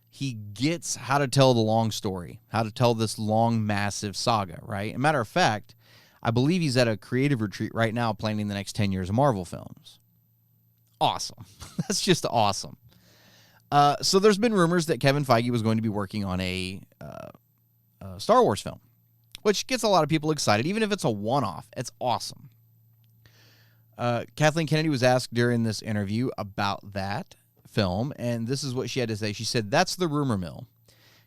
He gets how to tell the long story, how to tell this long, massive saga, right? As a matter of fact, I believe he's at a creative retreat right now planning the next 10 years of Marvel films. Awesome. That's just awesome. So there's been rumors that Kevin Feige was going to be working on a Star Wars film, which gets a lot of people excited. Even if it's a one-off, it's awesome. Kathleen Kennedy was asked during this interview about that film, and this is what she had to say. She said, "That's the rumor mill.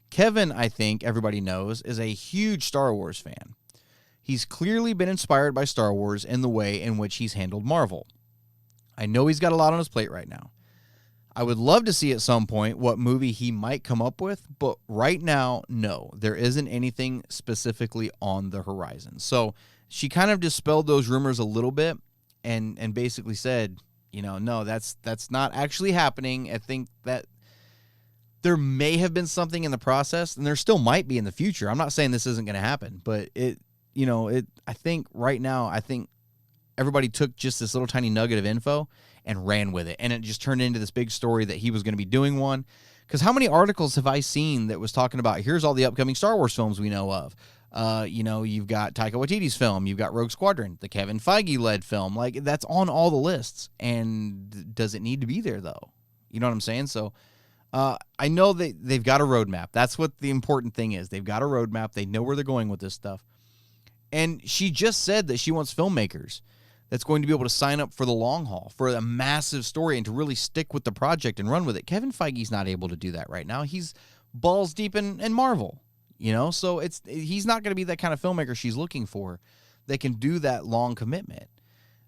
Kevin, I think everybody knows, is a huge Star Wars fan. He's clearly been inspired by Star Wars in the way in which he's handled Marvel. I know he's got a lot on his plate right now. I would love to see at some point what movie he might come up with, but right now, no, there isn't anything specifically on the horizon." So she kind of dispelled those rumors a little bit and basically said, no, that's not actually happening. I think that there may have been something in the process, and there still might be in the future. I'm not saying this isn't going to happen, but I think right now, everybody took just this little tiny nugget of info and ran with it, and it just turned into this big story that he was going to be doing one. Because how many articles have I seen that was talking about, here's all the upcoming Star Wars films we know of? You've got Taika Waititi's film, you've got Rogue Squadron, the Kevin Feige-led film. Like, that's on all the lists. And does it need to be there, though? You know what I'm saying? So I know that they've got a roadmap. That's what the important thing is. They've got a roadmap. They know where they're going with this stuff. And she just said that she wants filmmakers that's going to be able to sign up for the long haul, for a massive story, and to really stick with the project and run with it. Kevin Feige's not able to do that right now. He's balls deep in Marvel, so he's not going to be that kind of filmmaker she's looking for that can do that long commitment.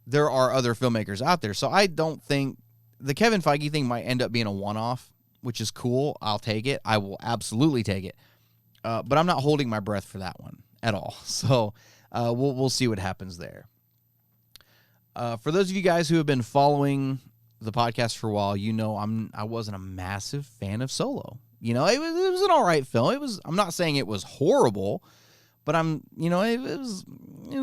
There are other filmmakers out there. So I don't think the Kevin Feige thing might end up being a one-off, which is cool. I'll take it. I will absolutely take it. but I'm not holding my breath for that one at all. So we'll see what happens there. For those of you guys who have been following the podcast for a while, you know I wasn't a massive fan of Solo. You know, it was an all right film. I'm not saying it was horrible, but it was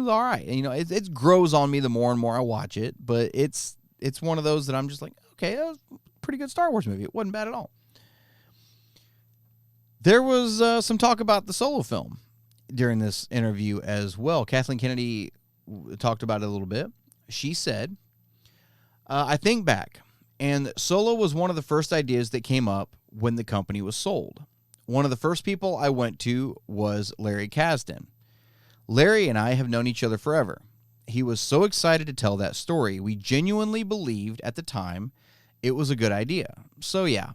all right. You know, it grows on me the more and more I watch it, but it's one of those that I'm just like, okay, that was a pretty good Star Wars movie. It wasn't bad at all. There was some talk about the Solo film during this interview as well. Kathleen Kennedy talked about it a little bit. She said, I think back, and Solo was one of the first ideas that came up when the company was sold. One of the first people I went to was Larry Kasdan. Larry and I have known each other forever. He was so excited to tell that story. We genuinely believed at the time it was a good idea. So yeah,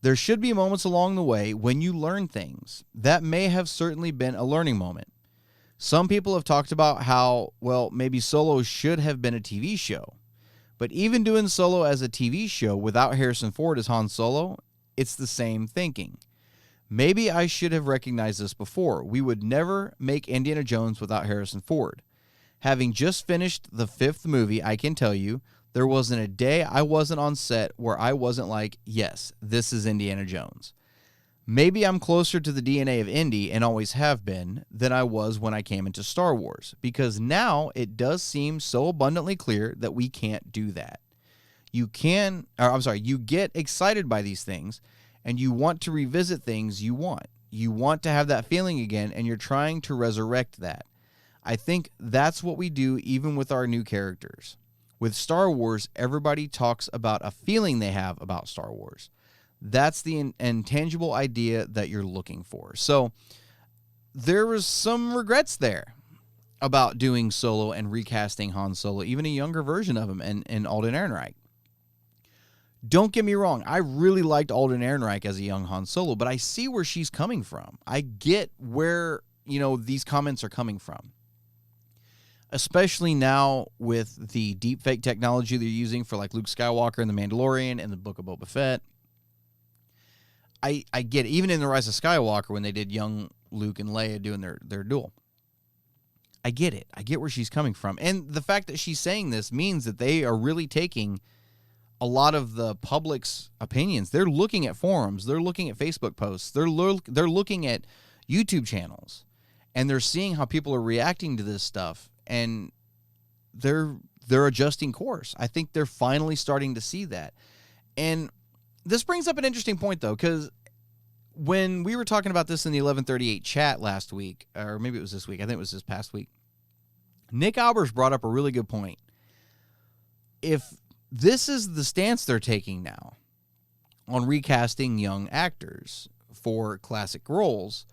there should be moments along the way when you learn things. That may have certainly been a learning moment. Some people have talked about how, well, maybe Solo should have been a TV show. But even doing Solo as a TV show without Harrison Ford as Han Solo, it's the same thinking. Maybe I should have recognized this before. We would never make Indiana Jones without Harrison Ford. Having just finished the 5th movie, I can tell you, there wasn't a day I wasn't on set where I wasn't like, yes, this is Indiana Jones. Maybe I'm closer to the DNA of Indy, and always have been, than I was when I came into Star Wars, because now it does seem so abundantly clear that we can't do that. You get excited by these things, and you want to revisit things you want. You want to have that feeling again, and you're trying to resurrect that. I think that's what we do even with our new characters. With Star Wars, everybody talks about a feeling they have about Star Wars. That's the intangible idea that you're looking for. So there was some regrets there about doing Solo and recasting Han Solo, even a younger version of him, and Alden Ehrenreich. Don't get me wrong, I really liked Alden Ehrenreich as a young Han Solo, but I see where she's coming from. I get where, these comments are coming from. Especially now with the deepfake technology they're using for like Luke Skywalker and The Mandalorian and the Book of Boba Fett. I get it. Even in The Rise of Skywalker when they did young Luke and Leia doing their duel. I get it. I get where she's coming from. And the fact that she's saying this means that they are really taking a lot of the public's opinions. They're looking at forums. They're looking at Facebook posts. They're looking at YouTube channels. And they're seeing how people are reacting to this stuff. And they're adjusting course. I think they're finally starting to see that. And this brings up an interesting point, though, because when we were talking about this in the 1138 chat last week, or maybe it was this week, I think it was this past week, Nick Albers brought up a really good point. If this is the stance they're taking now on recasting young actors for classic roles,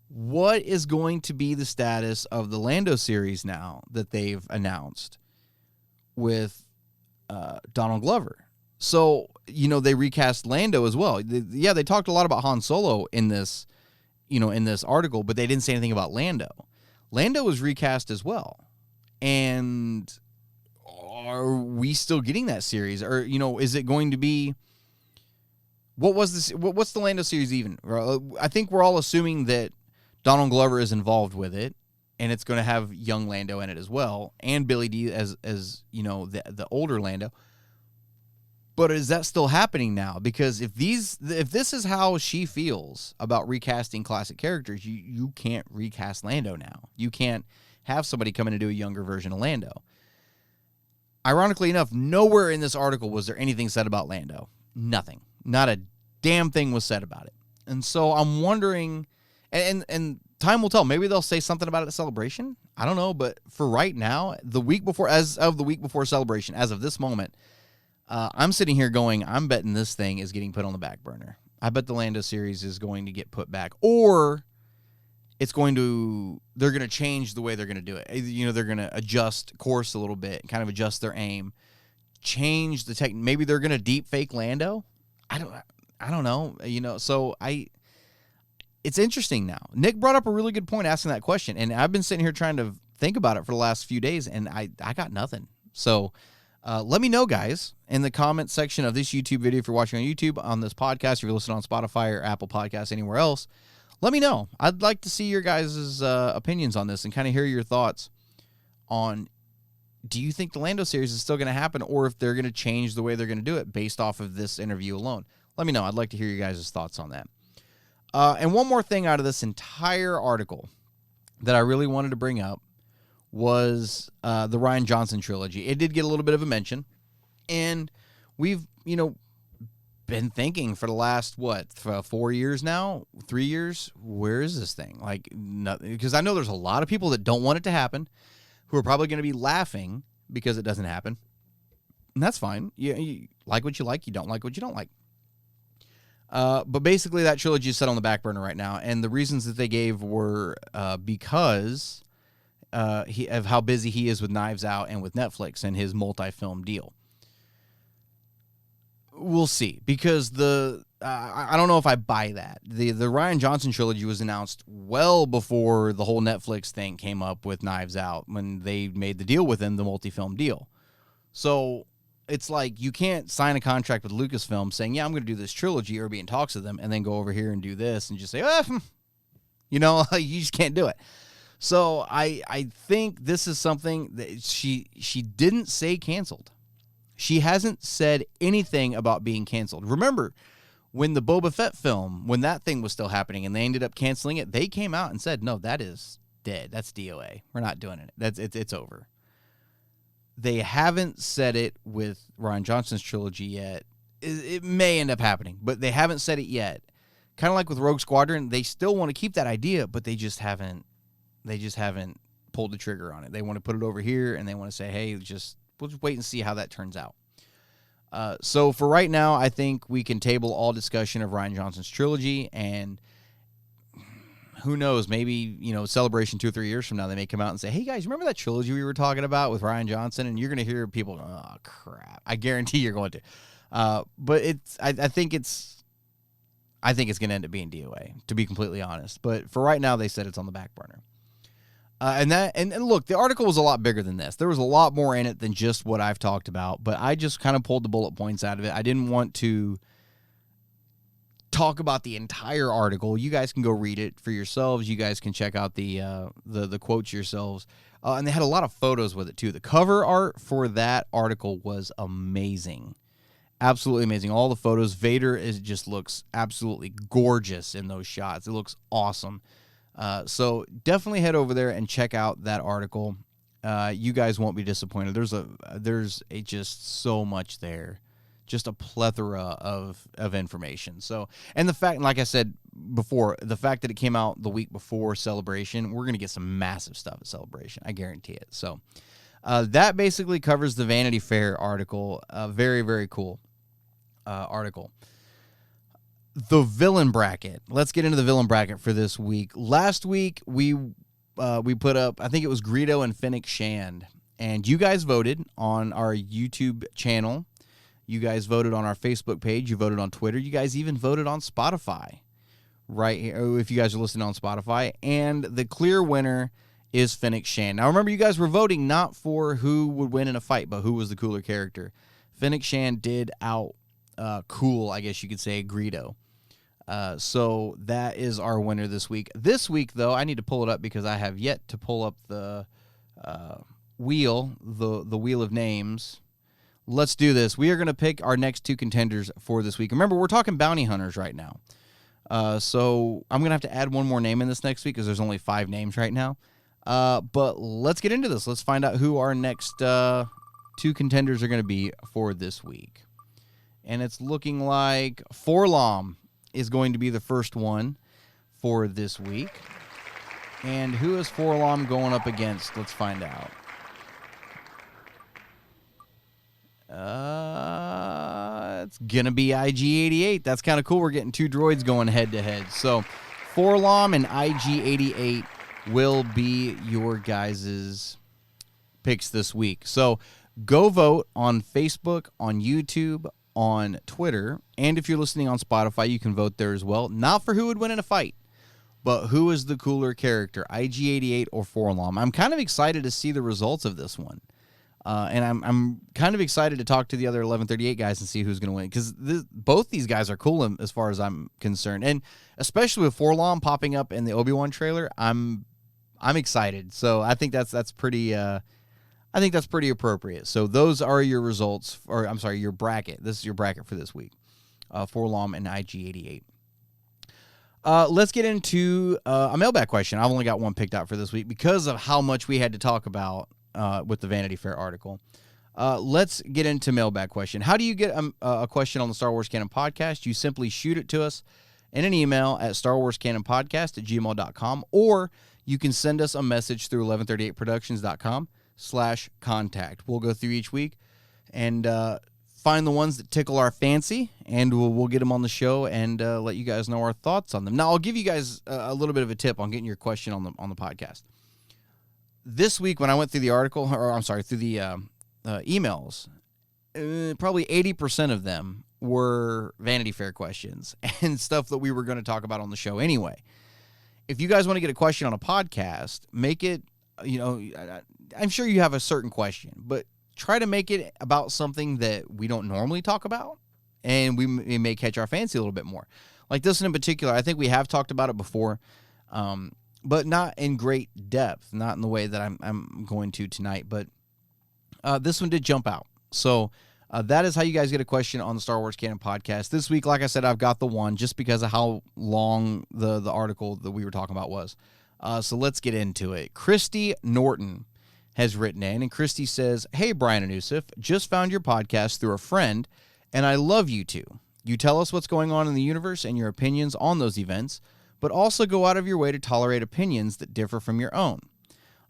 what is going to be the status of the Lando series now that they've announced with Donald Glover? So, they recast Lando as well. They talked a lot about Han Solo in this, in this article, but they didn't say anything about Lando. Lando was recast as well. And are we still getting that series? Or, is it going to be... What's the Lando series even? I think we're all assuming that Donald Glover is involved with it, and it's going to have young Lando in it as well, and Billy Dee as the older Lando. But is that still happening now? Because if this is how she feels about recasting classic characters, you can't recast Lando now. You can't have somebody come in and do a younger version of Lando. Ironically enough, nowhere in this article was there anything said about Lando. Nothing. Not a damn thing was said about it. And so I'm wondering, and time will tell. Maybe they'll say something about it at Celebration. I don't know. But for right now, as of the week before Celebration, as of this moment, I'm sitting here going, I'm betting this thing is getting put on the back burner. I bet the Lando series is going to get put back, or they're going to change the way they're going to do it. They're going to adjust course a little bit, kind of adjust their aim, change the tech. Maybe they're going to deep fake Lando. I don't know. So it's interesting now. Nick brought up a really good point asking that question, and I've been sitting here trying to think about it for the last few days, and I got nothing. So let me know, guys, in the comment section of this YouTube video, if you're watching on YouTube, on this podcast, if you're listening on Spotify or Apple Podcasts, anywhere else, let me know. I'd like to see your guys' opinions on this and kind of hear your thoughts on, do you think the Lando series is still going to happen, or if they're going to change the way they're going to do it based off of this interview alone? Let me know. I'd like to hear your guys' thoughts on that. And one more thing out of this entire article that I really wanted to bring up was the Rian Johnson trilogy. It did get a little bit of a mention, and we've, been thinking for the last, 4 years now, 3 years, where is this thing? Like, because I know there's a lot of people that don't want it to happen, who are probably going to be laughing because it doesn't happen. And that's fine. You like what you like. You don't like what you don't like. But basically that trilogy is set on the back burner right now. And the reasons that they gave were because of how busy he is with Knives Out and with Netflix and his multi-film deal. We'll see, because I don't know if I buy that. The Rian Johnson trilogy was announced well before the whole Netflix thing came up with Knives Out, when they made the deal with him, the multi-film deal. So it's like, you can't sign a contract with Lucasfilm saying, yeah, I'm going to do this trilogy, or be in talks with them, and then go over here and do this and just say, you just can't do it. So I think this is something that she didn't say canceled. She hasn't said anything about being canceled. Remember, when the Boba Fett film, when that thing was still happening and they ended up canceling it, they came out and said, no, that is dead. That's DOA. We're not doing it. It's over. They haven't said it with Rian Johnson's trilogy yet. It may end up happening, but they haven't said it yet. Kind of like with Rogue Squadron, they still want to keep that idea, but they just haven't pulled the trigger on it. They want to put it over here, and they want to say, hey, we'll just wait and see how that turns out. So for right now, I think we can table all discussion of Rian Johnson's trilogy, and who knows, maybe, Celebration 2 or 3 years from now, they may come out and say, hey guys, remember that trilogy we were talking about with Rian Johnson? And you're going to hear people, oh crap. I guarantee you're going to. But I think it's going to end up being DOA, to be completely honest. But for right now, they said it's on the back burner. And look, the article was a lot bigger than this. There was a lot more in it than just what I've talked about, but I just kind of pulled the bullet points out of it. I didn't want to talk about the entire article. You guys can go read it for yourselves. You guys can check out the quotes yourselves. And they had a lot of photos with it too. The cover art for that article was amazing. Absolutely amazing. All the photos. Vader just looks absolutely gorgeous in those shots. It looks awesome. So definitely head over there and check out that article. You guys won't be disappointed. There's just so much there, just a plethora of information. So, and the fact, like I said before, the fact that it came out the week before Celebration, we're going to get some massive stuff at Celebration. I guarantee it. So, that basically covers the Vanity Fair article. Very, very cool, article. The villain bracket. Let's get into the villain bracket for this week. Last week, we put up, I think it was Greedo and Fennec Shand. And you guys voted on our YouTube channel. You guys voted on our Facebook page. You voted on Twitter. You guys even voted on Spotify. Right here, if you guys are listening on Spotify. And the clear winner is Fennec Shand. Now, remember, you guys were voting not for who would win in a fight, but who was the cooler character. Fennec Shand did cool, I guess you could say, Greedo. So that is our winner this week. This week, though, I need to pull it up because I have yet to pull up the wheel, the wheel of names. Let's do this. We are going to pick our next two contenders for this week. Remember, we're talking bounty hunters right now. So I'm going to have to add one more name in this next week because there's only 5 names right now. But let's get into this. Let's find out who our next two contenders are going to be for this week. And it's looking like Forlom is going to be the first one for this week. And who is Forlom going up against? Let's find out. It's going to be IG-88. That's kind of cool. We're getting 2 droids going head-to-head. So Forlom and IG-88 will be your guys' picks this week. So go vote on Facebook, on YouTube, on Twitter, and if you're listening on Spotify, you can vote there as well. Not for who would win in a fight, but who is the cooler character, IG-88 or Forlom. I'm kind of excited to see the results of this one. And I'm kind of excited to talk to the other 1138 guys and see who's going to win, because both these guys are cool as far as I'm concerned, and especially with Forlom popping up in the Obi-Wan trailer, I'm excited. So I think that's pretty. I think that's pretty appropriate. So those are your results, or I'm sorry, your bracket. This is your bracket for this week. Forlom and IG88. Let's get into a mailbag question. I've only got one picked out for this week because of how much we had to talk about with the Vanity Fair article. Let's get into mailbag question. How do you get a question on the Star Wars Canon Podcast? You simply shoot it to us in an email at starwarscanonpodcast@gmail.com, or you can send us a message through 1138productions.com/contact. We'll go through each week and find the ones that tickle our fancy, and we'll get them on the show and let you guys know our thoughts on them. Now, I'll give you guys a little bit of a tip on getting your question on the podcast. This week, when I went through the article, or I'm sorry, through the emails, probably 80% of them were Vanity Fair questions and stuff that we were going to talk about on the show anyway. If you guys want to get a question on a podcast, make it, I'm sure you have a certain question, but try to make it about something that we don't normally talk about, and we may catch our fancy a little bit more. Like this one in particular, I think we have talked about it before, but not in great depth, not in the way that I'm going to tonight. But this one did jump out. So that is how you guys get a question on the Star Wars Canon Podcast. This week, like I said, I've got the one just because of how long the article that we were talking about was. So let's get into it. Christy Norton has written in, and Christy says, "Hey, Brian and Yusuf, just found your podcast through a friend, and I love you two. You tell us what's going on in the universe and your opinions on those events, but also go out of your way to tolerate opinions that differ from your own.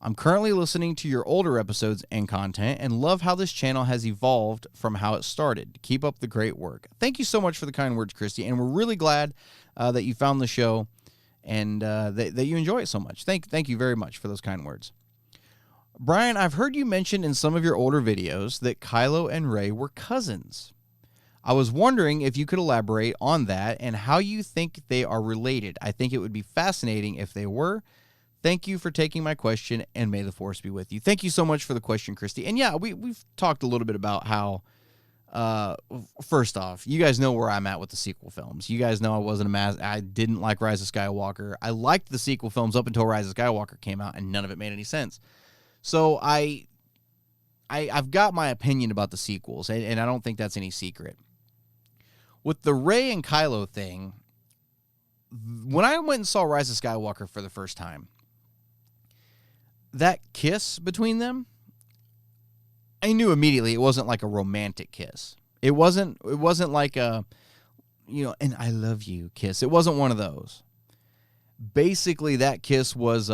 I'm currently listening to your older episodes and content and love how this channel has evolved from how it started. Keep up the great work." Thank you so much for the kind words, Christy, and we're really glad that you found the show and that you enjoy it so much. Thank you very much for those kind words. Brian, I've heard you mention in some of your older videos that Kylo and Rey were cousins. I was wondering if you could elaborate on that and how you think they are related. I think it would be fascinating if they were. Thank you for taking my question, and may the Force be with you. Thank you so much for the question, Christy. And yeah, we've talked a little bit about how, first off, you guys know where I'm at with the sequel films. You guys know I didn't like Rise of Skywalker. I liked the sequel films up until Rise of Skywalker came out, and none of it made any sense. So I've got my opinion about the sequels, and I don't think that's any secret. With the Rey and Kylo thing, when I went and saw Rise of Skywalker for the first time, that kiss between them, I knew immediately it wasn't like a romantic kiss. It wasn't like a, an I love you kiss. It wasn't one of those. Basically, that kiss was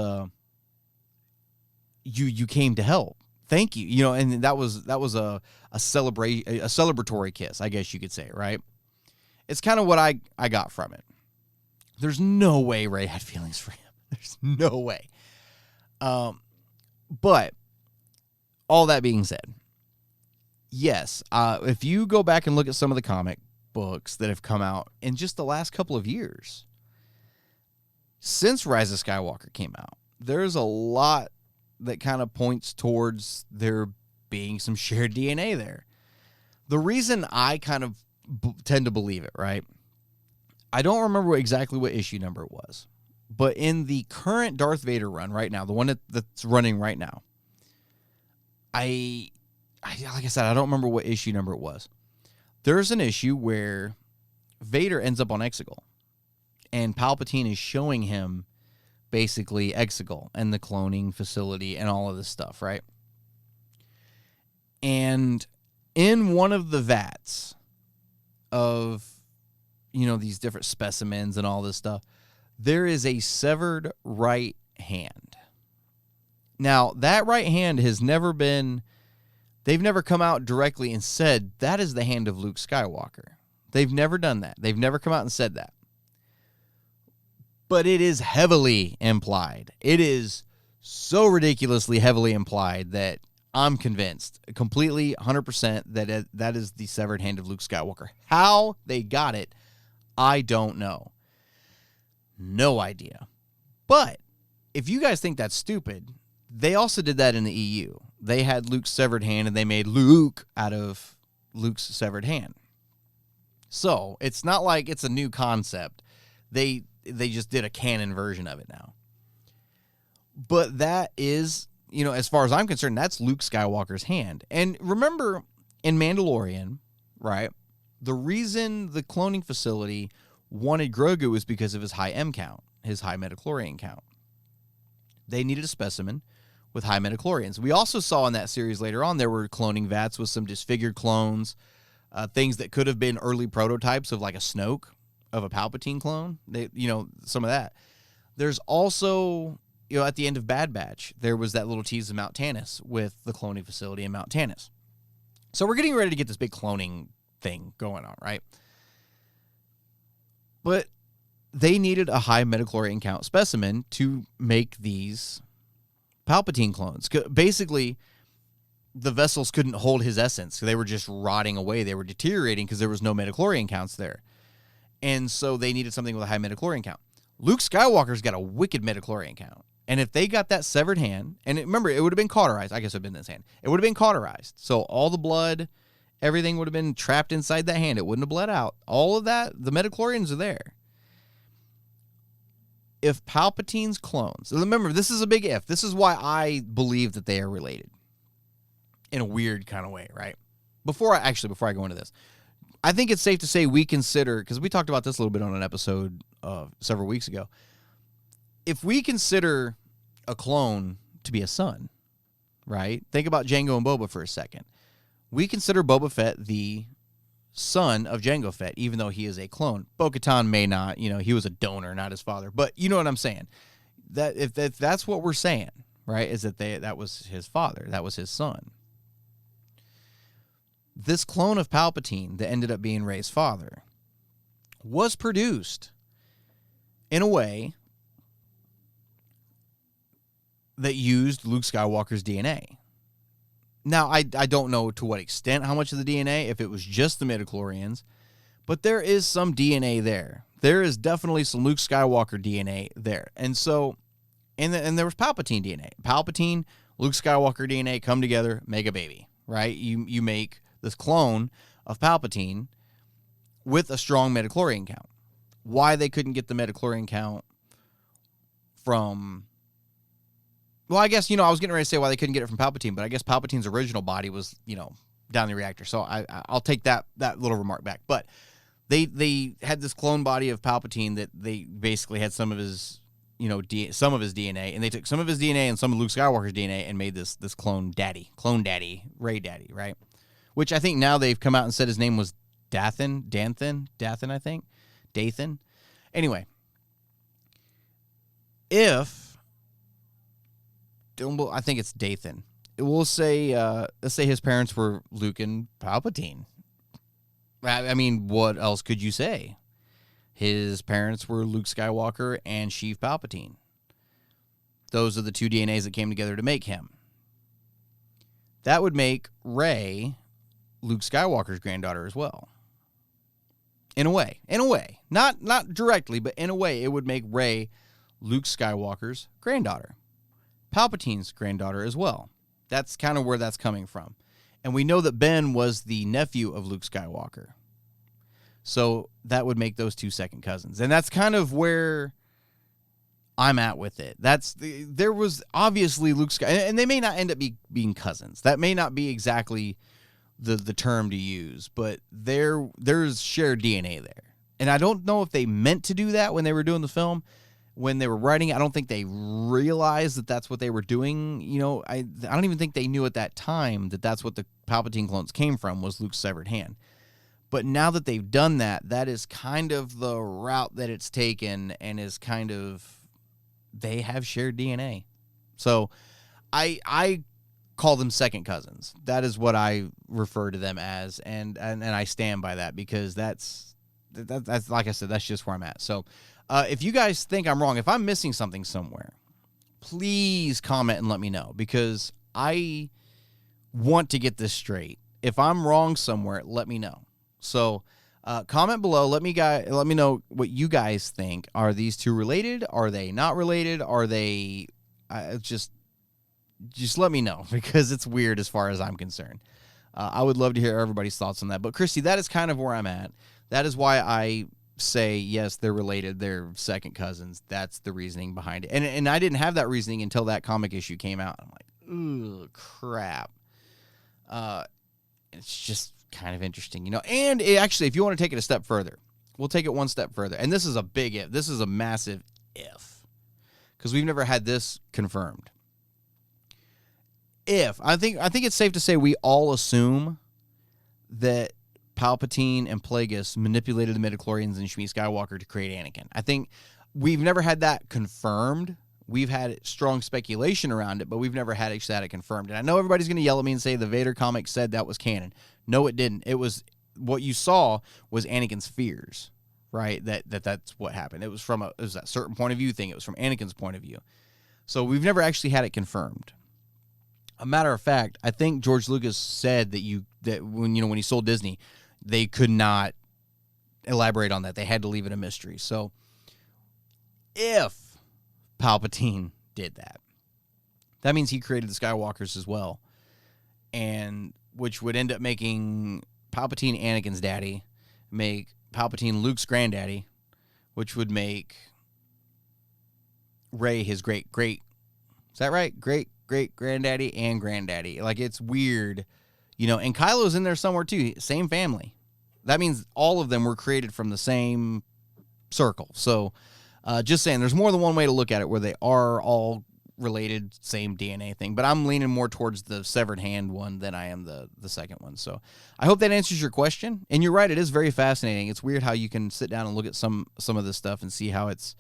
you came to help. Thank you. And that was a celebratory kiss, I guess you could say, right? It's kind of what I got from it. There's no way Rey had feelings for him. There's no way. But all that being said, yes, if you go back and look at some of the comic books that have come out in just the last couple of years, since Rise of Skywalker came out, there's a lot that kind of points towards there being some shared DNA there. The reason I kind of tend to believe it, right? I don't remember exactly what issue number it was, but in the current Darth Vader run right now, the one that's running right now, I like I said, I don't remember what issue number it was. There's an issue where Vader ends up on Exegol, and Palpatine is showing him basically Exegol and the cloning facility and all of this stuff, right? And in one of the vats of, these different specimens and all this stuff, there is a severed right hand. Now, that right hand has never been, they've never come out directly and said, that is the hand of Luke Skywalker. They've never done that. They've never come out and said that. But it is heavily implied. It is so ridiculously heavily implied that I'm convinced, completely, 100%, that that is the severed hand of Luke Skywalker. How they got it, I don't know. No idea. But if you guys think that's stupid, they also did that in the EU. they had Luke's severed hand, and they made Luke out of Luke's severed hand. So it's not like it's a new concept. They just did a canon version of it now. But that is, as far as I'm concerned, that's Luke Skywalker's hand. And remember, in Mandalorian, right, the reason the cloning facility wanted Grogu was because of his high M count, his high midichlorian count. They needed a specimen with high midichlorians. We also saw in that series later on, there were cloning vats with some disfigured clones, things that could have been early prototypes of like a Snoke, of a Palpatine clone. Some of that. There's also, at the end of Bad Batch, there was that little tease of Mount Tannis with the cloning facility in Mount Tannis. So we're getting ready to get this big cloning thing going on, right? But they needed a high midichlorian count specimen to make these Palpatine clones. Basically, the vessels couldn't hold his essence. They were just rotting away. They were deteriorating because there was no midichlorian counts there. And so they needed something with a high midichlorian count. Luke Skywalker's got a wicked midichlorian count. And if they got that severed hand, and remember, it would have been cauterized. I guess it would have been this hand. It would have been cauterized. So all the blood, everything would have been trapped inside that hand. It wouldn't have bled out. All of that, the midichlorians are there. If Palpatine's clones, remember, this is a big if. This is why I believe that they are related in a weird kind of way, right? Before I go into this, I think it's safe to say we consider, because we talked about this a little bit on an episode several weeks ago, if we consider a clone to be a son, right? Think about Jango and Boba for a second. We consider Boba Fett the son of Jango Fett, even though he is a clone. Bo-Katan may not, he was a donor, not his father. But you know what I'm saying? That if that's what we're saying, right, is that that was his father, that was his son. This clone of Palpatine that ended up being Rey's father was produced in a way that used Luke Skywalker's DNA. Now, I don't know to what extent, how much of the DNA, if it was just the midichlorians, but there is some DNA there. There is definitely some Luke Skywalker DNA there. And so, and there was Palpatine DNA. Palpatine, Luke Skywalker DNA come together, make a baby, right? You make this clone of Palpatine with a strong midichlorian count. Why they couldn't get the midichlorian count from... Well, I guess, I was getting ready to say why they couldn't get it from Palpatine, but I guess Palpatine's original body was, down the reactor. So I'll take that little remark back. But they had this clone body of Palpatine that they basically had some of his, some of his DNA, and they took some of his DNA and some of Luke Skywalker's DNA and made this clone daddy, Rey daddy, right? Which I think now they've come out and said his name was Dathan, I think. Dathan. Anyway, I think it's Dathan. We'll say, let's say his parents were Luke and Palpatine. I mean, what else could you say? His parents were Luke Skywalker and Sheev Palpatine. Those are the two DNAs that came together to make him. That would make Rey Luke Skywalker's granddaughter as well. In a way. Not directly, but in a way, it would make Rey Luke Skywalker's granddaughter. Palpatine's granddaughter as well. That's kind of where that's coming from. And we know that Ben was the nephew of Luke Skywalker. So that would make those two second cousins. And that's kind of where I'm at with it. There was obviously Luke Skywalker, and they may not end up being cousins. That may not be exactly the term to use, but there's shared DNA there. And I don't know if they meant to do that when they were doing the film. When they were writing, I don't think they realized that that's what they were doing. I don't even think they knew at that time that that's what the Palpatine clones came from, was Luke's severed hand. But now that they've done that, that is kind of the route that it's taken, and is kind of, they have shared DNA. So I call them second cousins. That is what I refer to them as, and I stand by that, because that's like I said, that's just where I'm at. So if you guys think I'm wrong, if I'm missing something somewhere, please comment and let me know, because I want to get this straight. If I'm wrong somewhere, let me know. So comment below. Let me know what you guys think. Are these two related? Are they not related? Are they just just let me know, because it's weird as far as I'm concerned. I would love to hear everybody's thoughts on that. But, Christy, that is kind of where I'm at. That is why I say, yes, they're related. They're second cousins. That's the reasoning behind it. And I didn't have that reasoning until that comic issue came out. I'm like, ooh, crap. It's just kind of interesting, you know. And actually, if you want to take it a step further, we'll take it one step further. And this is a big if. This is a massive if, because we've never had this confirmed. I think it's safe to say we all assume that Palpatine and Plagueis manipulated the midichlorians and Shmi Skywalker to create Anakin. I think we've never had that confirmed. We've had strong speculation around it, but we've never actually had it confirmed. And I know everybody's going to yell at me and say the Vader comic said that was canon. No, it didn't. It was, what you saw was Anakin's fears, right? That's what happened. It was that certain point of view thing. It was from Anakin's point of view. So we've never actually had it confirmed. A matter of fact, I think George Lucas said that when he sold Disney, they could not elaborate on that. They had to leave it a mystery. So if Palpatine did that, that means he created the Skywalkers as well, and which would end up making Palpatine Anakin's daddy, make Palpatine Luke's granddaddy, which would make Rey his great, is that right? Great granddaddy and granddaddy. Like, it's weird, and Kylo's in there somewhere too. Same family. That means all of them were created from the same circle. So just saying, there's more than one way to look at it where they are all related, same DNA thing. But I'm leaning more towards the severed hand one than I am the second one. So I hope that answers your question. And you're right, it is very fascinating. It's weird how you can sit down and look at some of this stuff and see how it's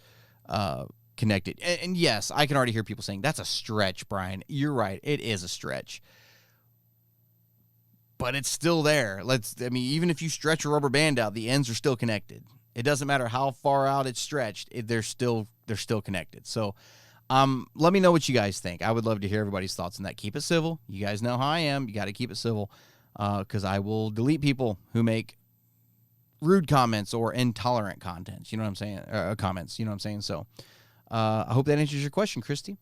connected. And yes, I can already hear people saying, that's a stretch, Brian. You're right. It is a stretch. But it's still there. Even if you stretch a rubber band out, the ends are still connected. It doesn't matter how far out it's stretched. They're still connected. So let me know what you guys think. I would love to hear everybody's thoughts on that. Keep it civil. You guys know how I am. You got to keep it civil, because I will delete people who make rude comments or intolerant contents. You know what I'm saying? Comments. You know what I'm saying? So I hope that answers your question, Christy.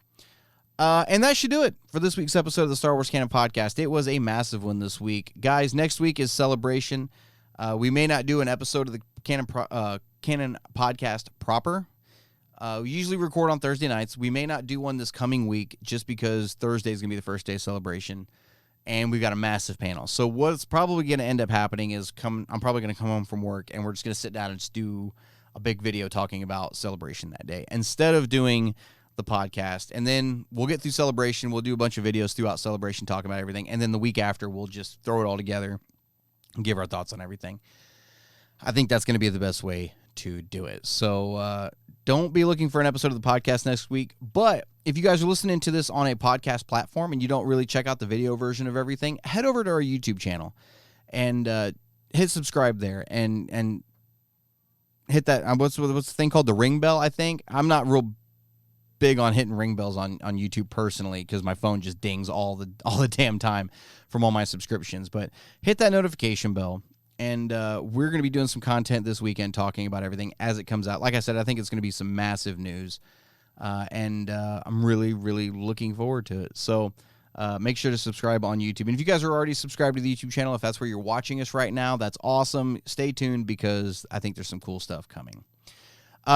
And that should do it for this week's episode of the Star Wars Canon Podcast. It was a massive one this week. Guys, next week is Celebration. We may not do an episode of the Canon Podcast proper. We usually record on Thursday nights. We may not do one this coming week just because Thursday is going to be the first day of Celebration, and we've got a massive panel. So what's probably going to end up happening is I'm probably going to come home from work, and we're just going to sit down and just do a big video talking about Celebration that day instead of doing the podcast. And then we'll get through Celebration. We'll do a bunch of videos throughout Celebration talking about everything. And then the week after, we'll just throw it all together and give our thoughts on everything. I think that's going to be the best way to do it. So don't be looking for an episode of the podcast next week. But if you guys are listening to this on a podcast platform and you don't really check out the video version of everything, head over to our YouTube channel and hit subscribe there and hit that. What's the thing called? The ring bell, I think. I'm not real big on hitting ring bells on YouTube personally, because my phone just dings all the damn time from all my subscriptions. But hit that notification bell, and we're going to be doing some content this weekend talking about everything as it comes out. Like I said, I think it's going to be some massive news, and I'm really, really looking forward to it. So make sure to subscribe on YouTube. And if you guys are already subscribed to the YouTube channel, if that's where you're watching us right now, that's awesome. Stay tuned, because I think there's some cool stuff coming.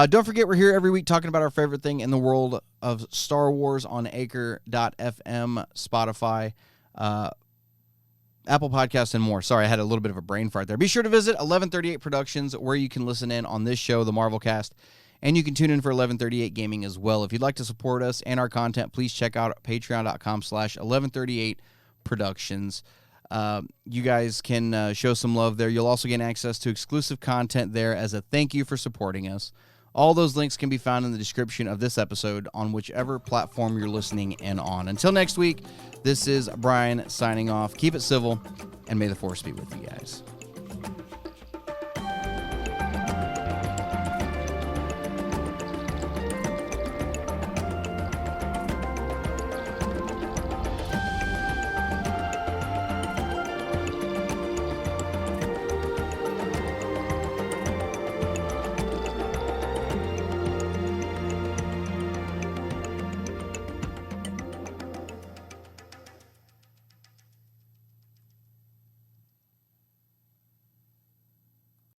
Don't forget, we're here every week talking about our favorite thing in the world of Star Wars on Anchor.fm, Spotify, Apple Podcasts, and more. Sorry, I had a little bit of a brain fart there. Be sure to visit 1138 Productions, where you can listen in on this show, the Marvel Cast, and you can tune in for 1138 Gaming as well. If you'd like to support us and our content, please check out patreon.com/1138 Productions. You guys can show some love there. You'll also gain access to exclusive content there as a thank you for supporting us. All those links can be found in the description of this episode on whichever platform you're listening in on. Until next week, this is Brian signing off. Keep it civil, and may the Force be with you guys.